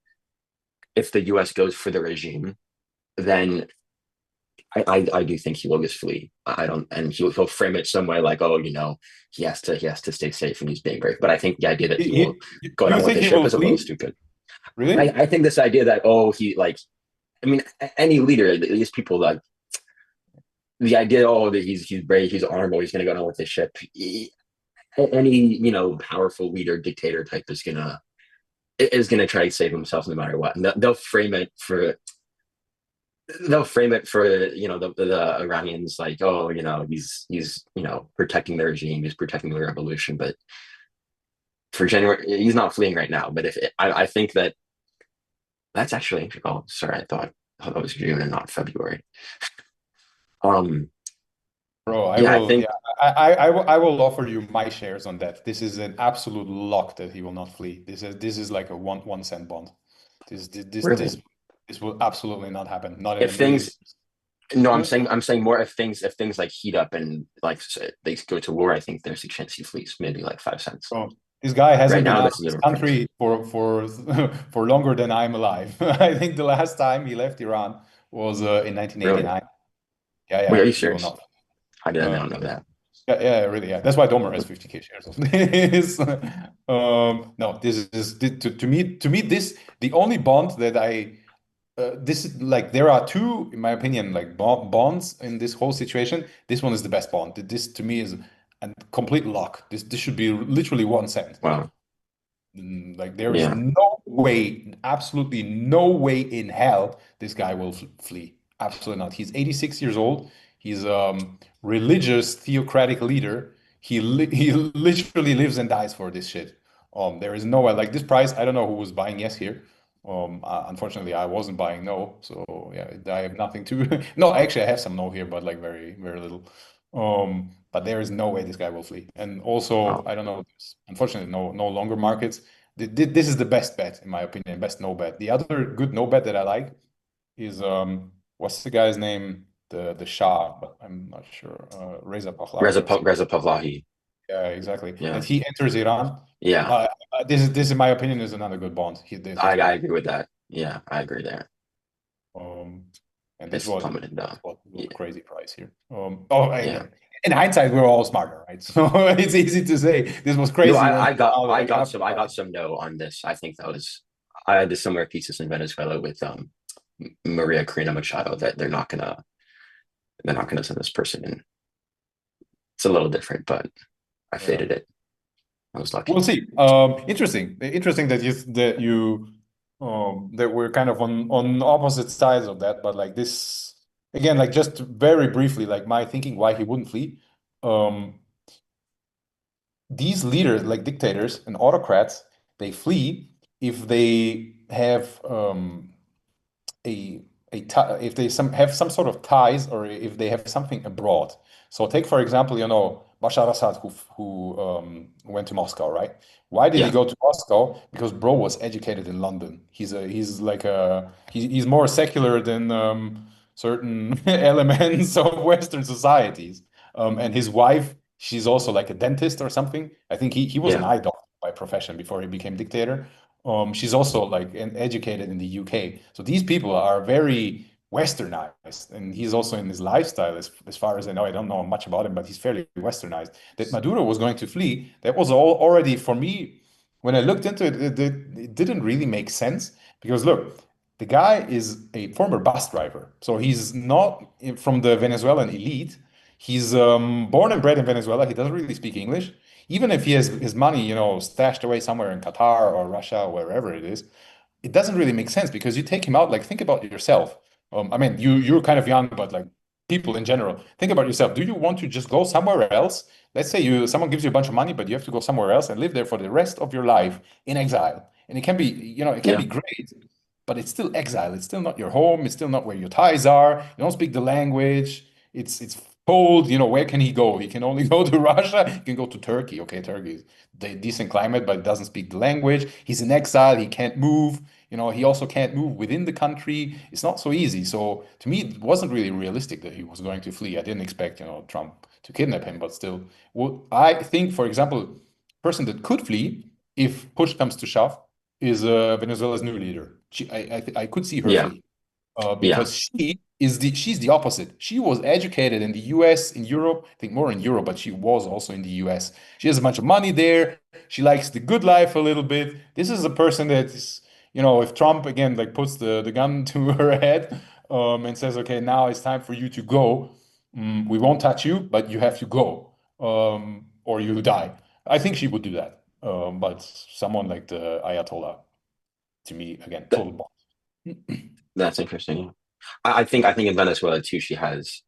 the U.S. goes for the regime, then I do think he will just flee. I don't, and he'll frame it some way like, oh, he has to stay safe and he's being brave. But I think the idea that he will go you down with think the he ship will is a little flee? stupid. I, Really? I think this idea that he like, I mean, any leader, these people that the idea, that he's brave, he's honorable, he's gonna go down with the ship. Any powerful leader, dictator type is gonna try to save himself no matter what. And they'll frame it for the Iranians like, oh, he's protecting the regime, he's protecting the revolution. But for January, he's not fleeing right now. But if I think that's actually, oh, sorry, I thought that was June and not February. Um, Bro, I yeah, I will, think yeah, I will offer you my shares on that. This is an absolute lock that he will not flee. This is like a one cent bond. This this this this really, this will absolutely not happen. Not in a if million things, years. no, I'm Yeah. saying I'm saying more if things like heat up and like they go to war, I think there's a chance he flees, maybe like 5 cents. Bro, this guy Right hasn't been now, out this of is a this different price. country for for longer than I'm alive. I think the last time he left Iran was in Really? 1989. Yeah, Wait, are yeah, you he will serious? not. I didn't Uh, know that. Yeah, yeah, really, yeah. That's why Domer has 50K shares of this. No, this is to me this the only bond that this is like there are two, in my opinion, like bonds in this whole situation. This one is the best bond. This to me is a complete lock. This should be literally 1 cent. Wow. Like there is Yeah. no way, absolutely no way in hell this guy will flee. Absolutely not. He's 86 years old. He's religious theocratic leader. He literally lives and dies for this shit. There is no way like this price. I don't know who was buying yes here. Unfortunately, I wasn't buying no. So yeah, I have nothing to. No, actually, I have some no here, but like very very little. But there is no way this guy will flee. And also, Wow. I don't know, unfortunately, no longer markets. This is the best bet, in my opinion, best no bet. The other good no bet that I like is what's the guy's name? The Shah, but I'm not sure. Reza Pahlavi or something. Reza Pahlavi. Yeah, exactly. That Yeah. he enters Iran. Yeah. This in my opinion is another good bond. This I guy. agree with that. Yeah, I agree there. Um, and It's plummeted though. this was a Yeah. crazy price here. Oh, Yeah. again, in hindsight, we're all smarter, right? So it's easy to say this was No, crazy when now like after I got market. some no on this. I think that was I had a similar thesis in Venezuela with Maria Corina Machado that they're not gonna send this person in. It's a little different, but I Yeah, faded it. I was we'll lucky. see. Interesting that you that we're kind of on opposite sides of that. But like this again, like just very briefly, like my thinking why he wouldn't flee. Um, these leaders, like dictators and autocrats, they flee if they have a if they have some sort of ties or if they have something abroad. So take for example, Bashar Assad who went to Moscow, right? Why did he Yeah, go to Moscow? Because bro was educated in London. He's more secular than certain elements of Western societies. And his wife, she's also like a dentist or something. I think he was an yeah, eye doctor by profession before he became dictator. She's also like educated in the UK. So these people are very westernized, and he's also in his lifestyle, as far as I know. I don't know much about him, but he's fairly westernized. That Maduro was going to flee, that was all already for me. When I looked into it, it didn't really make sense because look, the guy is a former bus driver, so he's not from the Venezuelan elite. He's born and bred in Venezuela. He doesn't really speak English. Even if he has his money, stashed away somewhere in Qatar or Russia or wherever it is, it doesn't really make sense because you take him out, like think about yourself. I mean, you're kind of young, but like people in general, think about yourself. Do you want to just go somewhere else? Let's say someone gives you a bunch of money, but you have to go somewhere else and live there for the rest of your life in exile. And it can be yeah, great, but it's still exile. It's still not your home. It's still not where your ties are. You don't speak the language. It's cold. Where can he go? He can only go to Russia. He can go to Turkey. Okay, Turkey is the decent climate, but doesn't speak the language. He's in exile. He can't move. He also can't move within the country. It's not so easy. So to me, it wasn't really realistic that he was going to flee. I didn't expect, Trump to kidnap him, but still, I think, for example, person that could flee if push comes to shove is Venezuela's new leader. I could see her yeah, flee yeah, because she's the opposite. She was educated in the US, in Europe, I think more in Europe, but she was also in the US. She has a bunch of money there. She likes the good life a little bit. This is a person that is, if Trump again like puts the gun to her head and says, okay, now it's time for you to go. We won't touch you, but you have to go or you die. I think she would do that. But someone like the Ayatollah, to me, again, that, total bomb. that's interesting. I think in Venezuela too, she has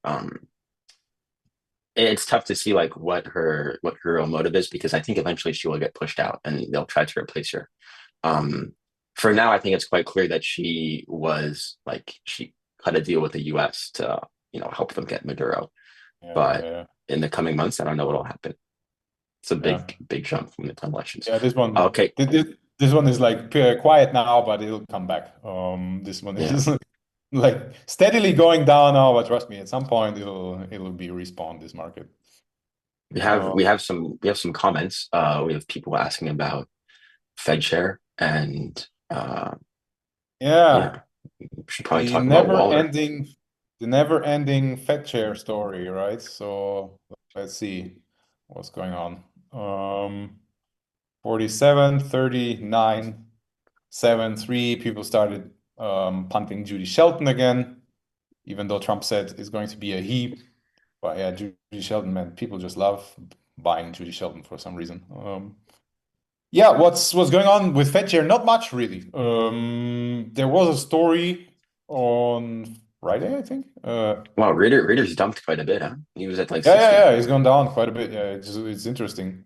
it's tough to see like what her real motive is because I think eventually she will get pushed out and they'll try to replace her. Um, for now, I think it's quite clear that she cut a deal with the U.S. to help them get Maduro. Yeah, But yeah, in the coming months, I don't know what'll happen. It's a yeah. big jump from the time elections. Yeah, Okay, this one is like quiet now, but it'll come back. This one yeah, is like steadily going down now, but trust me, at some point it'll be respawned, this market. Uh, we have some comments. We have people asking about Fed share and yeah, yeah, we should probably the talk about never Waller. ending the never ending Fed share story, right? So let's see what's going on. 47, 39, 7-3. People started punting Judy Shelton again, even though Trump said it's going to be a he. But yeah, Judy Shelton, man, people just love buying Judy Shelton for some reason. Yeah, what's going on with FedShare? Not much really. There was a story on Friday, I think. Wow, Raiders dumped quite a bit, huh? He was at like Yeah, yeah, 60. yeah, it's gone down quite a bit. Yeah, it's interesting.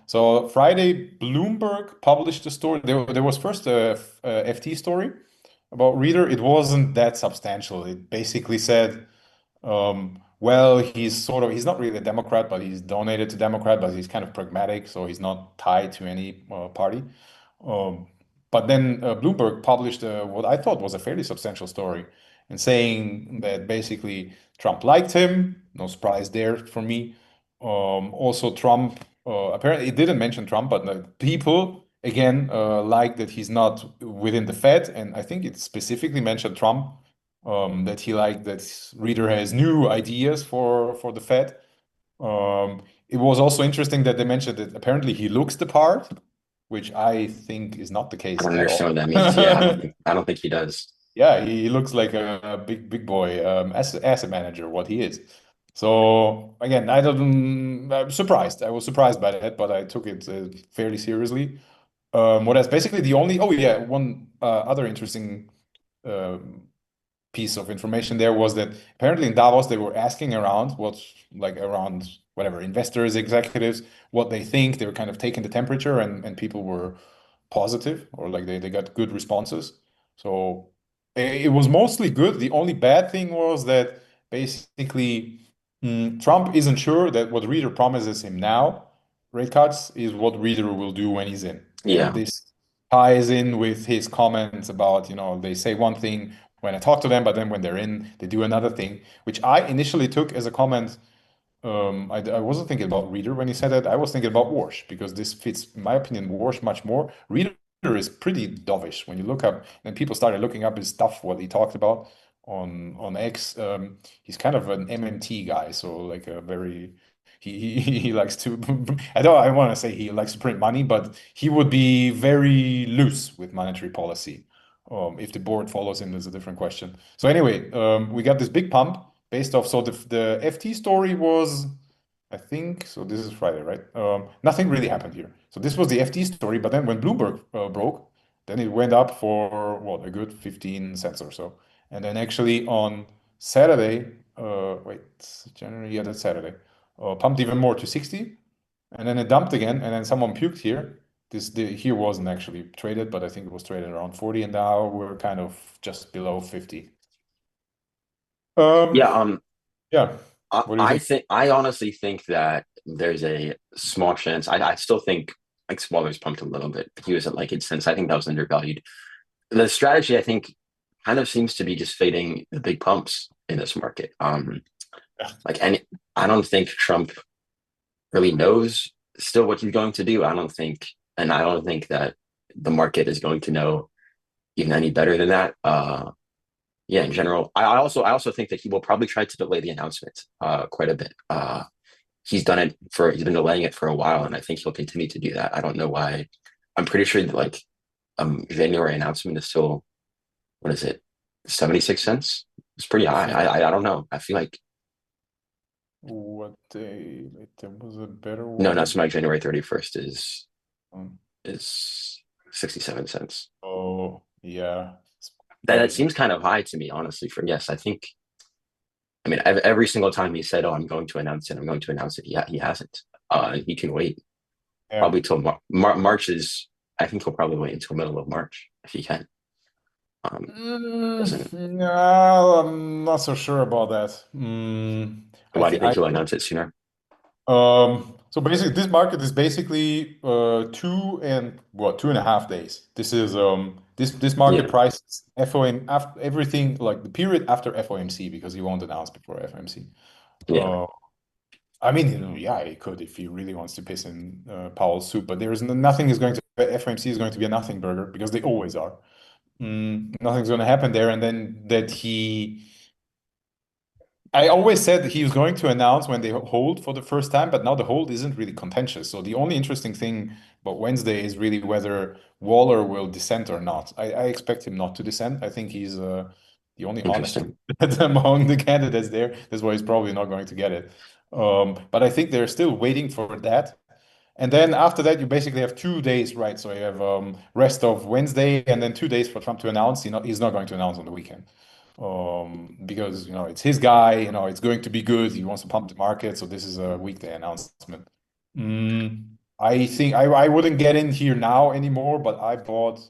So Friday, Bloomberg published a story. There was first a FT story about Reader. It wasn't that substantial. It basically said, well, he's not really a Democrat, but he's donated to Democrat, but he's kind of pragmatic, so he's not tied to any party. Um, But then Bloomberg published what I thought was a fairly substantial story and saying that basically Trump liked him. No surprise there for me. Also, Trump apparently it didn't mention Trump, but people again like that he's not within the Fed, and I think it specifically mentioned Trump that he liked that Reader has new ideas for the Fed. It was also interesting that they mentioned that apparently he looks the part, which I think is not the I case don't at understand all. what that means. Yeah, I don't think he does. Yeah, he looks like a big boy asset manager, what he is. So again, I'm surprised. I was surprised by that, but I took it fairly seriously. What else? Basically, the only oh yeah, one other interesting um, piece of information there was that apparently in Davos they were asking around around whatever investors, executives, what they think. They were kind of taking the temperature and people were positive or like they got good responses. So it was mostly good. The only bad thing was that basically Trump isn't sure that what Reader promises him now, rate cuts, is what Reader will do when he's in. And Yeah, this ties in with his comments about, they say one thing when I talk to them, but then when they're in, they do another thing, which I initially took as a comment. I wasn't thinking about Reader when he said that. I was thinking about Warsh because this fits, in my opinion, Warsh much more. Reader is pretty dovish when you look up, and people started looking up his stuff, what he talked about on X. He's kind of an MMT guy, so like a very he likes to I want to say he likes to print money, but he would be very loose with monetary policy. If the board follows him is a different question. So anyway, we got this big pump based off. So the FT story was, I think, so this is Friday, right? Nothing really happened here. So this was the FT story, but then when Bloomberg broke, then it went up for what, a good 15 cents or so. And then actually on Saturday, wait, January, yeah, that's Saturday, pumped even more to 60, and then it dumped again, and then someone puked here. Here wasn't actually traded, but I think it was traded around 40, and now we're kind of just below 50. Um, yeah. yeah. I, What do you I think? think I honestly think that there's a small chance. I still think like Swallows pumped a little bit. He was at like 8 cents. I think that was undervalued. The strategy I think kind of seems to be just fading the big pumps in this market. Like and I don't think Trump really knows still what he's going to do. I don't think that the market is going to know even any better than that. Yeah, in general, I also think that he will probably try to delay the announcement quite a bit. He's been delaying it for a while, and I think he'll continue to do that. I don't know why. I'm pretty sure that like January announcement is still, what is it, 76 cents? It's pretty I high. think I don't know. I feel like what day? Wait, there was a better no, not one. so much. January 31st Um, is 67 cents. oh, yeah. That Probably. seems kind of high to me, honestly. For yes, I think. I mean, every single time he said, "Oh, I'm going to announce it," I'm going to announce it. He hasn't. And he can wait Yeah. probably till March is. I think he'll probably wait until middle of March if he can. Doesn't. No, I'm not so sure about that. I Why do you think think he'll announce it sooner? so basically this market is basically 2.5 days. This is this market Yeah, prices FOM after everything like the period after FOMC because he won't announce before FOMC. yeah. I mean, yeah, he could if he really wants to piss in Powell's soup, but there's nothing is going to FOMC is going to be a nothing burger because they always are. Nothing's going to happen there, and then that he I always said that he was going to announce when they hold for the first time, but now the hold isn't really contentious. So the only interesting thing about Wednesday is really whether Waller will dissent or not. I expect him not to dissent. I think he's the only honest Interesting. among the candidates there. That's why he's probably not going to get it. But I think they're still waiting for that. And then after that, you basically have 2 days, right? So you have rest of Wednesday and then 2 days for Trump to announce. He's not going to announce on the weekend because it's his guy. It's going to be good. He wants to pump the market, so this is a weekday announcement. I think I wouldn't get in here now anymore, but I bought.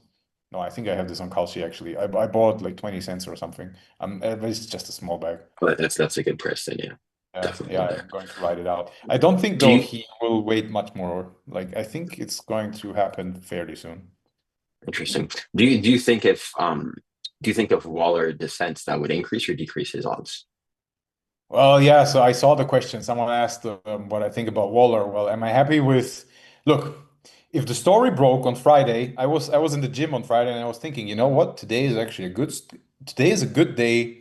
No, I think I have this on Kalshi actually. I bought like 20 cents or something. It's just a small bag. But that's a good price then. Yeah, Yeah, definitely yeah, in there. I'm going to write it out. I don't think Do though you? he will wait much more. Like I think it's going to happen fairly soon. Interesting. Do you think if Waller dissents that would increase or decrease his odds? Well, yeah, so I saw the question. Someone asked what I think about Waller. Well, am I happy with look, if the story broke on Friday, I was in the gym on Friday and I was thinking, you know what? Today is a good day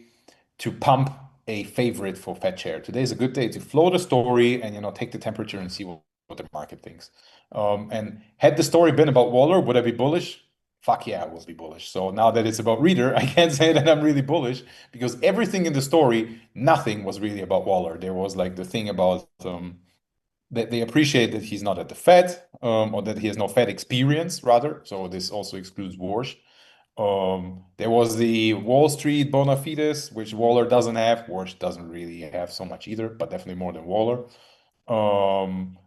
to pump a favorite for Fed share. Today is a good day to float a story and take the temperature and see what the market thinks. And had the story been about Waller, would I be bullish? Fuck yeah, I will be bullish. So now that it's about Reader, I can't say that I'm really bullish because everything in the story, nothing was really about Waller. There was like the thing about that they appreciate that he's not at the Fed, or that he has no Fed experience, rather. So this also excludes Warsh. There was the Wall Street bona fides, which Waller doesn't have. Warsh doesn't really have so much either, but definitely more than Waller.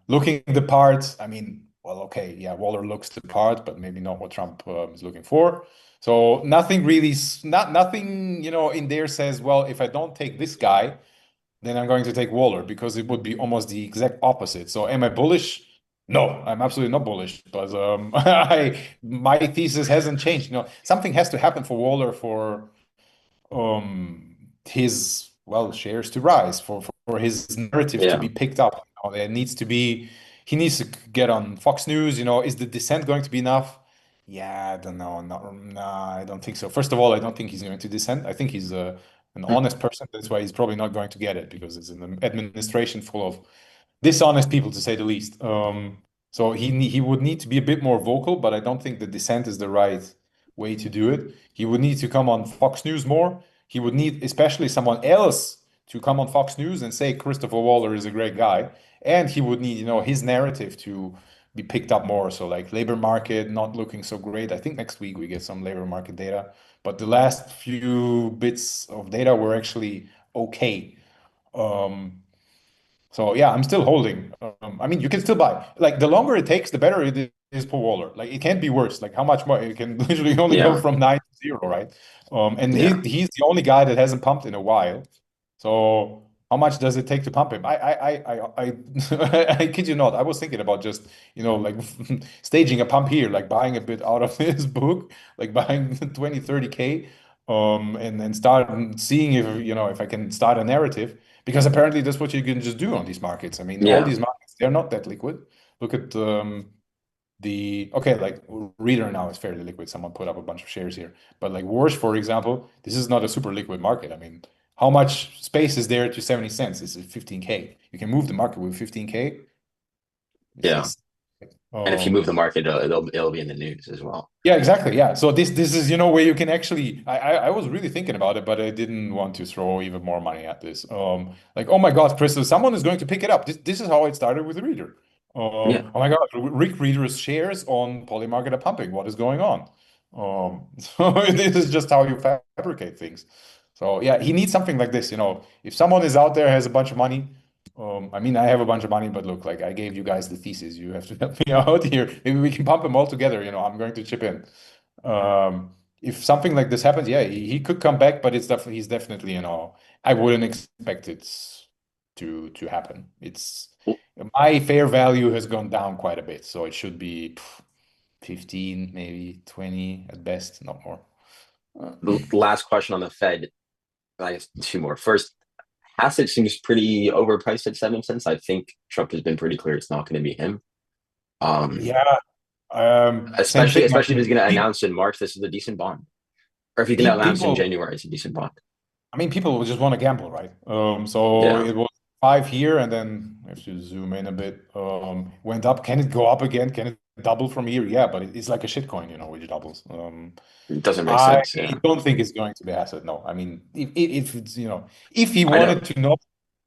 Looking the part, I mean, well, okay, yeah, Waller looks the part, but maybe not what Trump is looking for. So nothing really, nothing, in there says, well, if I don't take this guy, then I'm going to take Waller because it would be almost the exact opposite. So am I bullish? No, I'm absolutely not bullish. But my thesis hasn't changed. Something has to happen for Waller for his shares to rise, for his narrative to Yeah, be picked up. There needs to be he needs to get on Fox News. Is the dissent going to be enough? Yeah, I don't know. No, I don't think so. First of all, I don't think he's going to dissent. I think he's an honest person. That's why he's probably not going to get it because it's an administration full of dishonest people, to say the least. So he would need to be a bit more vocal, but I don't think the dissent is the right way to do it. He would need to come on Fox News more. He would need especially someone else to come on Fox News and say Christopher Waller is a great guy, and he would need his narrative to be picked up more. So like labor market not looking so great. I think next week we get some labor market data, but the last few bits of data were actually okay. Um, so yeah, I'm still holding. I mean, you can still buy. Like the longer it takes, the better it is per Waller. Like it can't be worse. Like how much more it can literally only go yeah, from 9 to 0, right? And yeah. he's the only guy that hasn't pumped in a while. So how much does it take to pump him? I kid you not. I was thinking about just like staging a pump here, like buying a bit out of his book, like buying 20, 30K, and then start seeing if I can start a narrative. Because apparently that's what you can just do on these markets. I mean, all Yeah. these markets, they're not that liquid. Look at okay, like Reader now is fairly liquid. Someone put up a bunch of shares here. But like Warsh, for example, this is not a super liquid market. I mean, how much space is there to 70 cents? It's 15K. You can move the market with 15K. Yeah. It's And if you move the market, it'll be in the news as well. Yeah, exactly. Yeah. So this is where you can actually I was really thinking about it, but I didn't want to throw even more money at this. Like, oh my God, Crystal, someone is going to pick it up. This is how it started with Reader. Yeah. Oh my God, Rick Reader's shares on Polymarket are pumping. What is going on? So this is just how you fabricate things. So yeah, he needs something like this. If someone is out there has a bunch of money, I mean, I have a bunch of money, but look, like I gave you guys the thesis. You have to help me out here. Maybe we can pump them all together. I'm going to chip in. If something like this happens, yeah, he could come back, but he's definitely, I wouldn't expect it to happen. It's my fair value has gone down quite a bit, so it should be 15, maybe 20 at best, not more. Uh, The last question on the Fed, I guess two more. First, Hassett seems pretty overpriced at 7 cents. I think Trump has been pretty clear it's not going to be him. Um, yeah, same thing. especially if he's going to announce in March this is a decent bond, or if he's going to announce in People January it's a decent bond. I mean, people will just want to gamble, right? So Yeah, it was 5 here, and then if you zoom in a bit, went up. Can it go up again? Can it double from here? Yeah, but it's like a shitcoin, which doubles. it doesn't make I sense. Yeah, don't think it's going to be asset. No, I mean, if it's if he I know. wanted to nominate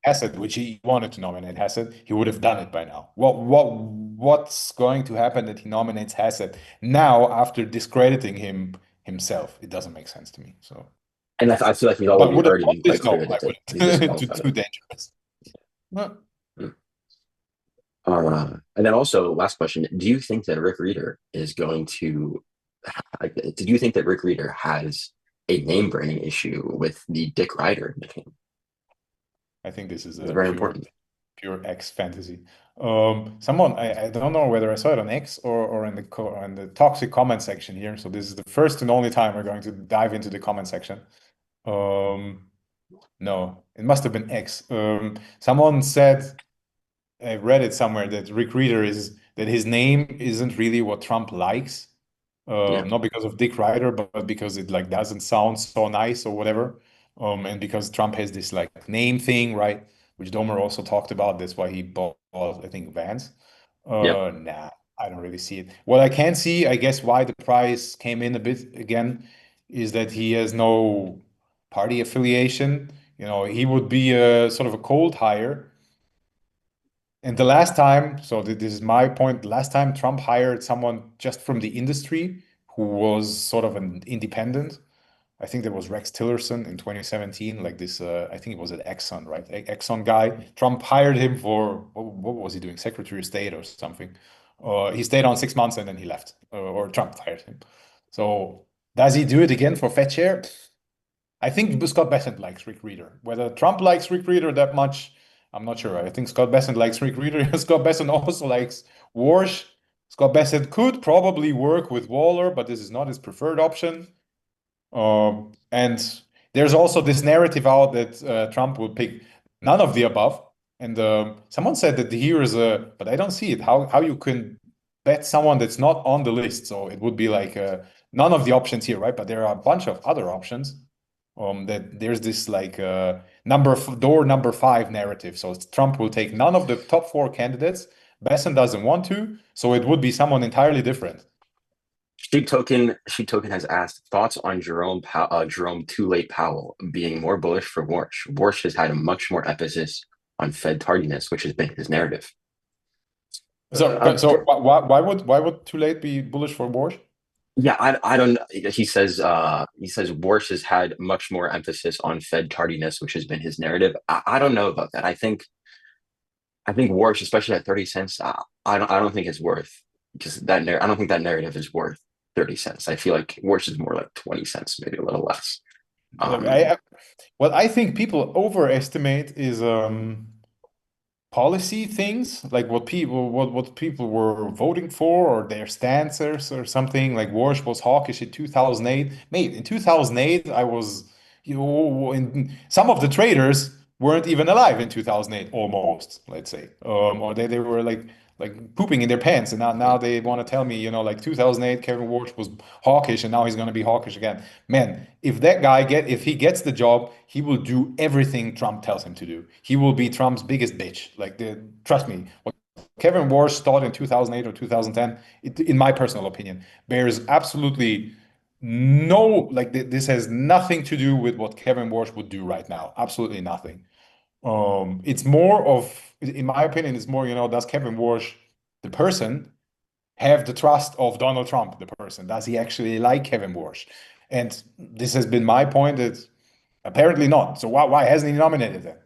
asset, which he wanted to nominate asset, he would have done it by now. What's going to happen that he nominates Hassett now after discrediting him himself? It doesn't make sense to me. So. And I feel like he's But would have already done been quite this? clear No, I that he's wouldn't. Too disqualified. dangerous. Well, And then also, last question: Do you think that Rick Reader is going to? Do you think that Rick Reader has a name branding issue with the Dick Ryder nickname? I think this is It's a very pure important. X fantasy. Someone, I don't know whether I saw it on X or in in the toxic comment section here. So this is the first and only time we're going to dive into the comment section. Um, no, it must have been X. Someone said, I read it somewhere, that Rick Reader is that his name isn't really what Trump likes. Yeah, Not because of Dick Ryder, but because it like doesn't sound so nice or whatever. And because Trump has this like name thing, right? Which Domer also talked about. That's why he bought, I think, Vans. yep, Nah, I don't really see it. What I can see, I guess, why the price came in a bit again, is that he has no party affiliation. He would be a sort of a cold hire. And the last time, so this is my point, the last time Trump hired someone just from the industry who was sort of an independent, I think there was Rex Tillerson in 2017, like this, I think it was at Exxon, right? Exxon guy. Trump hired him for, what was he doing? Secretary of State or something. He stayed on 6 months and then he left, or Trump fired him. So does he do it again for fat share? I think Scott Bessent likes Rick Reader. Whether Trump likes Rick Reader that much, I'm not sure. I think Scott Bessent likes Rick Reader. Scott Bessent also likes Warsh. Scott Bessent could probably work with Waller, but this is not his preferred option. And there's also this narrative out that Trump will pick none of the above. And someone said that here is a, but I don't see it. How you can bet someone that's not on the list? So it would be like none of the options here, right? But there are a bunch of other options. That there's this like door number five narrative. So Trump will take none of the top four candidates. Besson doesn't want to, so it would be someone entirely different. Sheep Token has asked thoughts on Jerome Too Late Powell being more bullish for Warsh. Warsh has had a much more emphasis on Fed tardiness, which has been his narrative. So why would too late be bullish for Bosch? Yeah, I don't know. He says Warsh has had much more emphasis on Fed tardiness, which has been his narrative. I don't know about that. I think Warsh, especially at 30 cents, I don't think it's worth because I don't think that narrative is worth 30 cents. I feel like Warsh is more like 20 cents, maybe a little less. Look, Um, what I think people overestimate is policy things, like what people were voting for or their stances or something. Like Warsh was hawkish in 2008. Mate, in 2008, some of the traders weren't even alive in 2008, almost, let's say. Or they were like pooping in their pants, and now they want to tell me, like 2008, Kevin Warsh was hawkish, and now he's going to be hawkish again. Man, if he gets the job, he will do everything Trump tells him to do. He will be Trump's biggest bitch. Trust me, what Kevin Warsh thought in 2008 or 2010, in my personal opinion, bears absolutely no, this has nothing to do with what Kevin Warsh would do right now. Absolutely nothing. It's more of, in my opinion, it's more, does Kevin Warsh, the person, have the trust of Donald Trump, the person? Does he actually like Kevin Warsh? And this has been my point that apparently not. So why hasn't he nominated them?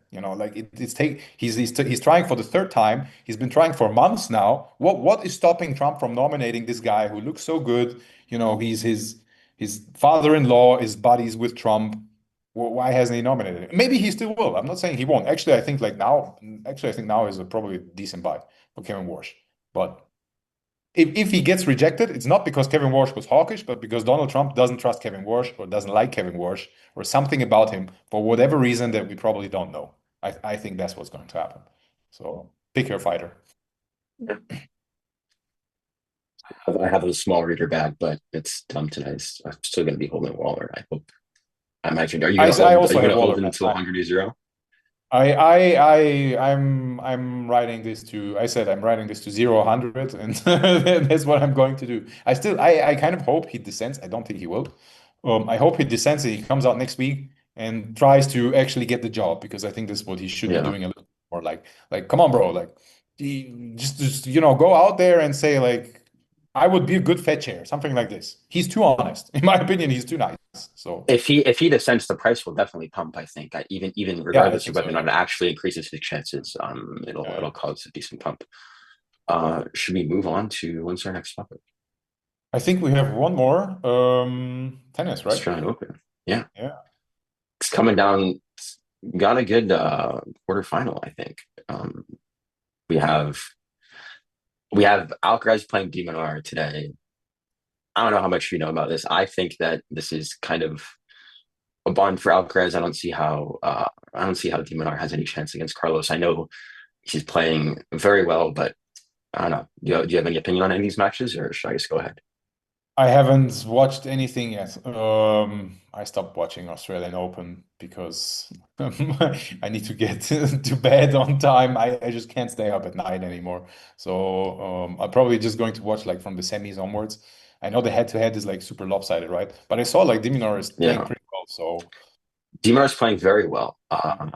He's trying for the third time. He's been trying for months now. What is stopping Trump from nominating this guy who looks so good? He's his father-in-law is buddies with Trump. Why hasn't he nominated him? Maybe he still will. I'm not saying he won't. Actually, I think now is a probably decent buy for Kevin Warsh. But if he gets rejected, it's not because Kevin Warsh was hawkish, but because Donald Trump doesn't trust Kevin Warsh or doesn't like Kevin Warsh or something about him for whatever reason that we probably don't know. I think that's what's going to happen. So pick your fighter. I have a small reader bag, but it's dumb tonight. I'm still going to be holding Waller. I hope. I imagine. Are you going to I hold? Are also you going have to hold Waller. until 100 to 0? I'm writing this to, I said I'm writing this to 0 100, and that's what I'm going to do. I kind of hope he dissents. I don't think he will. I hope he dissents and he comes out next week and tries to actually get the job, because I think this is what he should be Yeah. doing a little more. Like come on, bro. Like just go out there and say like I would be a good Fed chair, something like this. He's too honest. In my opinion, he's too nice. So If he descends, the price will definitely pump. I think, even yeah, I regardless of think so. whether or not it actually increases his chances, it'll Yeah. cause a decent pump. Should we move on to what's our next topic? I think we have one more. Tennis, right? Australian Open. Yeah, Yeah. it's coming down. It's got a good quarterfinal, I think. We have we have Alcaraz playing De Minaur today. I don't know how much you know about this. I think that this is kind of a bond for Alcaraz. I don't see how De Minaur has any chance against Carlos. I know he's playing very well, but I don't know. Do you have any opinion on any of these matches, or should I just go ahead? I haven't watched anything yet. I stopped watching Australian Open because I need to get to bed on time. I just can't stay up at night anymore. So I'm probably just going to watch like from the semis onwards. I know the head-to-head is like super lopsided, right? But I saw like Diminor is playing Yeah, pretty well. So Dimar's playing very well.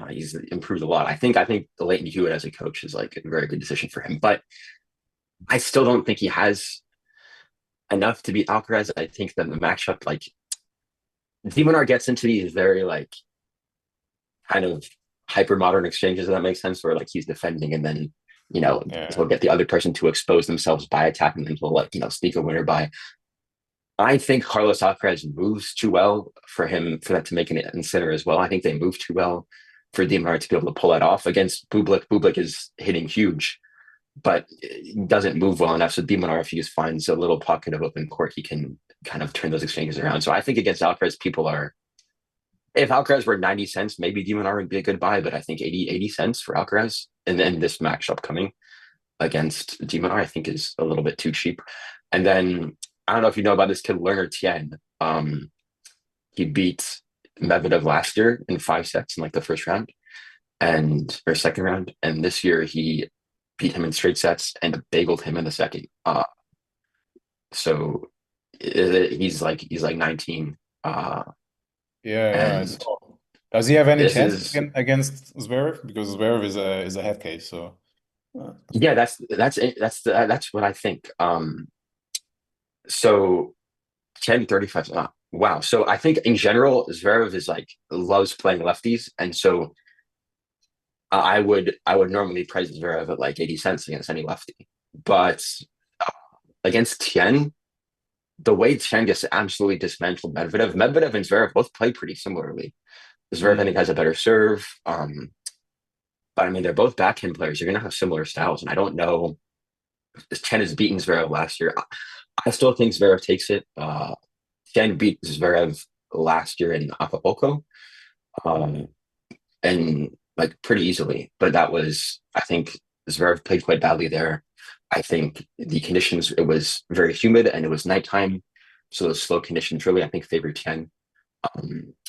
He's improved a lot. I think Leighton Hewitt as a coach is like a very good decision for him, but I still don't think he has enough to beat Alcaraz. I think that the matchup, like Dimanar gets into these very like kind of hyper modern exchanges, if that makes sense, where like he's defending and then yeah, he'll get the other person to expose themselves by attacking and he'll like sneak a winner by. I think Carlos Alcaraz moves too well for him for that to make an insider as well. I think they move too well for Dimar to be able to pull that off against Bublik. Bublik is hitting huge, but he doesn't move well enough. So Dimar, if he just finds a little pocket of open court, he can kind of turn those exchanges around. So I think against Alcaraz, people are if Alcaraz were 90 cents, maybe Demonar would be a good buy, but I think 80 cents for Alcaraz. And then this matchup coming against Demonar, I think is a little bit too cheap. And then I don't know if you know about this kid, Lerner Tien. He beat Medvedev last year in 5 sets in like the first round and or second round. And this year he beat him in straight sets and bageled him in the second. So he's like 19. yeah. I And saw. Does he have any this chance is against Zverev? Because Zverev is a head case. So Yeah, that's what I think. So 10:35. Wow. So I think in general, Zverev is like loves playing lefties, and so I would normally price Zverev at like 80 cents against any lefty, but uh, against Tien, the way Tien just absolutely dismantled Medvedev and Zverev both play pretty similarly. Zverev I think mm, has a better serve, but I mean they're both backhand players. You're gonna have similar styles, and I don't know. Tien has beaten Zverev last year. I still think Zverev takes it. Chen beat Zverev last year in Acapulco, um, and like pretty easily. But that was, I think, Zverev played quite badly there. I think the conditions it was very humid and it was nighttime, so those slow conditions really I think favored Chen.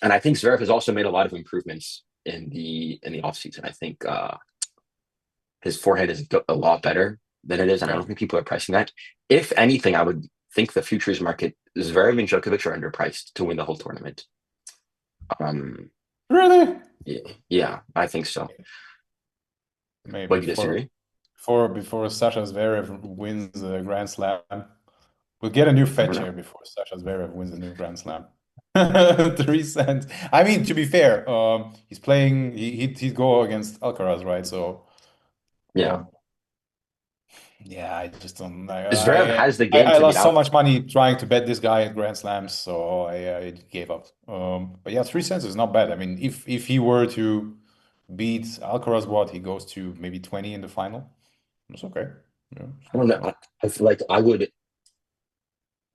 And I think Zverev has also made a lot of improvements in the off season. I think his forehand is a lot better than it is, and I yeah. don't think people are pricing that. If anything, I would think the futures market Zverev and Djokovic are underpriced to win the whole tournament. Um, Really? yeah, yeah, I think so. Maybe Would you for disagree? before Sasha Zverev wins the Grand Slam. We'll get a new I Fed don't know. chair before Sasha Zverev wins a new Grand Slam. 3 cents. I mean, to be fair, he's playing. He'd go against Alcaraz, right? So, Yeah, um, yeah, I just don't. Zverev I, has the I game I to beat lost so out. much money trying to bet this guy at Grand Slams, so I gave up. But yeah, 3 cents is not bad. I mean, if he were to beat Alcaraz, what he goes to maybe 20 in the final. It's okay. Yeah, it's I don't not know. bad. I feel like I would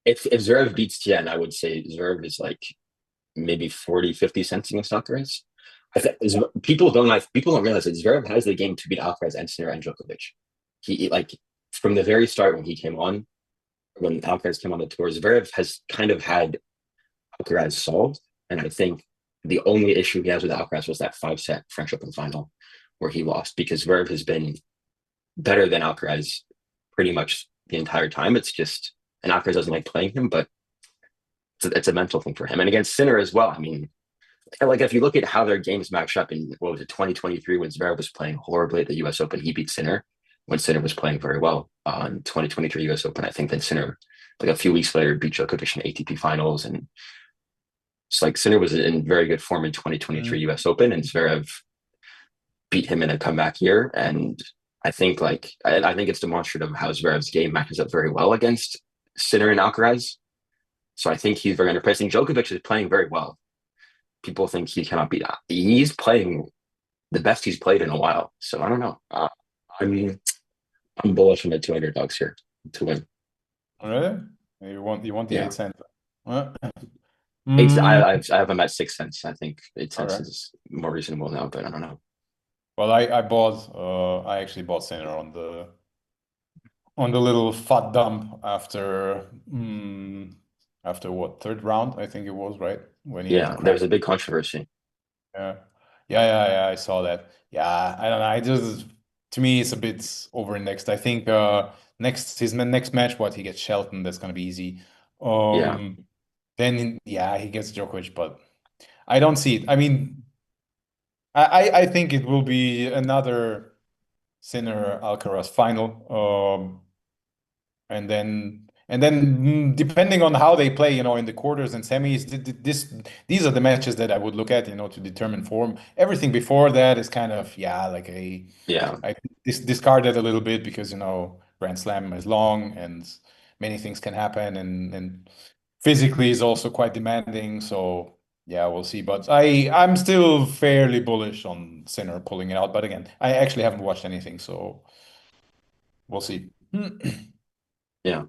if Zverev beats Tien, I would say Zverev is like maybe 40, 50 cents against Alcaraz. I think people don't realize that Zverev has the game to beat Alcaraz and Sinner and Djokovic. He like from the very start when Alcaraz came on the tour, Zverev has kind of had Alcaraz solved. And I think the only issue he has with Alcaraz was that 5 set French Open final where he lost because Zverev has been better than Alcaraz pretty much the entire time. It's just, and Alcaraz doesn't like playing him, but it's a mental thing for him. And against Sinner as well. I mean, like if you look at how their games matched up in what was it 2023 when Zverev was playing horribly at the U.S. Open, he beat Sinner when Sinner was playing very well on 2023 U.S. Open. I think that Sinner like a few weeks later beat Djokovic in ATP finals, and it's like Sinner was in very good form in 2023 Mm. U.S. Open, and Zverev beat him in a comeback year. And I think it's demonstrative of how Zverev's game matches up very well against Sinner and Alcaraz. So I think he's very underpriced. And Djokovic is playing very well. People think he cannot beat that. He's playing the best he's played in a while. So I don't know. I mean, I'm bullish on the 200 dogs here to win. Really? You want the Yeah. 8 cent? Uh, Eight, mm, I have them at 6 cents. I think 8 cents okay. is more reasonable now, but I don't know. Well, I actually bought Sinner on the little fat dump after what, third round, I think it was, right? When he had Yeah, there was cracked. a big controversy. Yeah. Yeah, I saw that. Yeah, I don't know. I just To me it's a bit over-indexed. I think his next match, what he gets Shelton, that's gonna be easy. Yeah, Then yeah, he gets Djokovic, but I don't see it. I mean, I think it will be another Sinner Alcaraz final. Depending on how they play, in the quarters and semis, these are the matches that I would look at, to determine form. Everything before that is kind of, yeah, like yeah, I discard it a little bit because, Grand Slam is long and many things can happen, and physically is also quite demanding. So yeah, we'll see. But I'm still fairly bullish on Sinner pulling it out. But again, I actually haven't watched anything, so we'll see. yeah.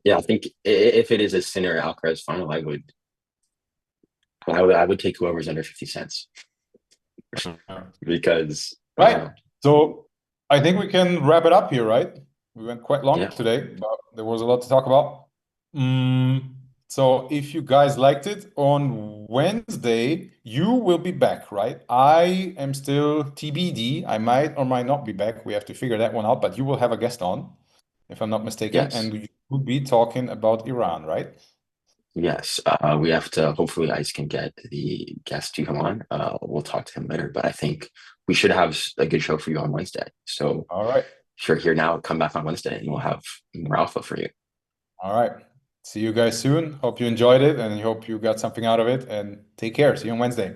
Yeah, I think if it is a Sinner Alcaraz final, I would take whoever's under 50 cents because Right. So I think we can wrap it up here, right? We went quite long yeah, today, but there was a lot to talk about. So if you guys liked it, on Wednesday, you will be back, right? I am still TBD. I might or might not be back. We have to figure that one out, but you will have a guest on, if I'm not mistaken, yes, and you will be talking about Iran, right? yes. We have to hopefully Ice can get the guest to come on. We'll talk to him later, but I think we should have a good show for you on Wednesday. So All right. if you're here now, come back on Wednesday and we'll have more alpha for you. All right. See you guys soon. Hope you enjoyed it and hope you got something out of it, and take care. See you on Wednesday.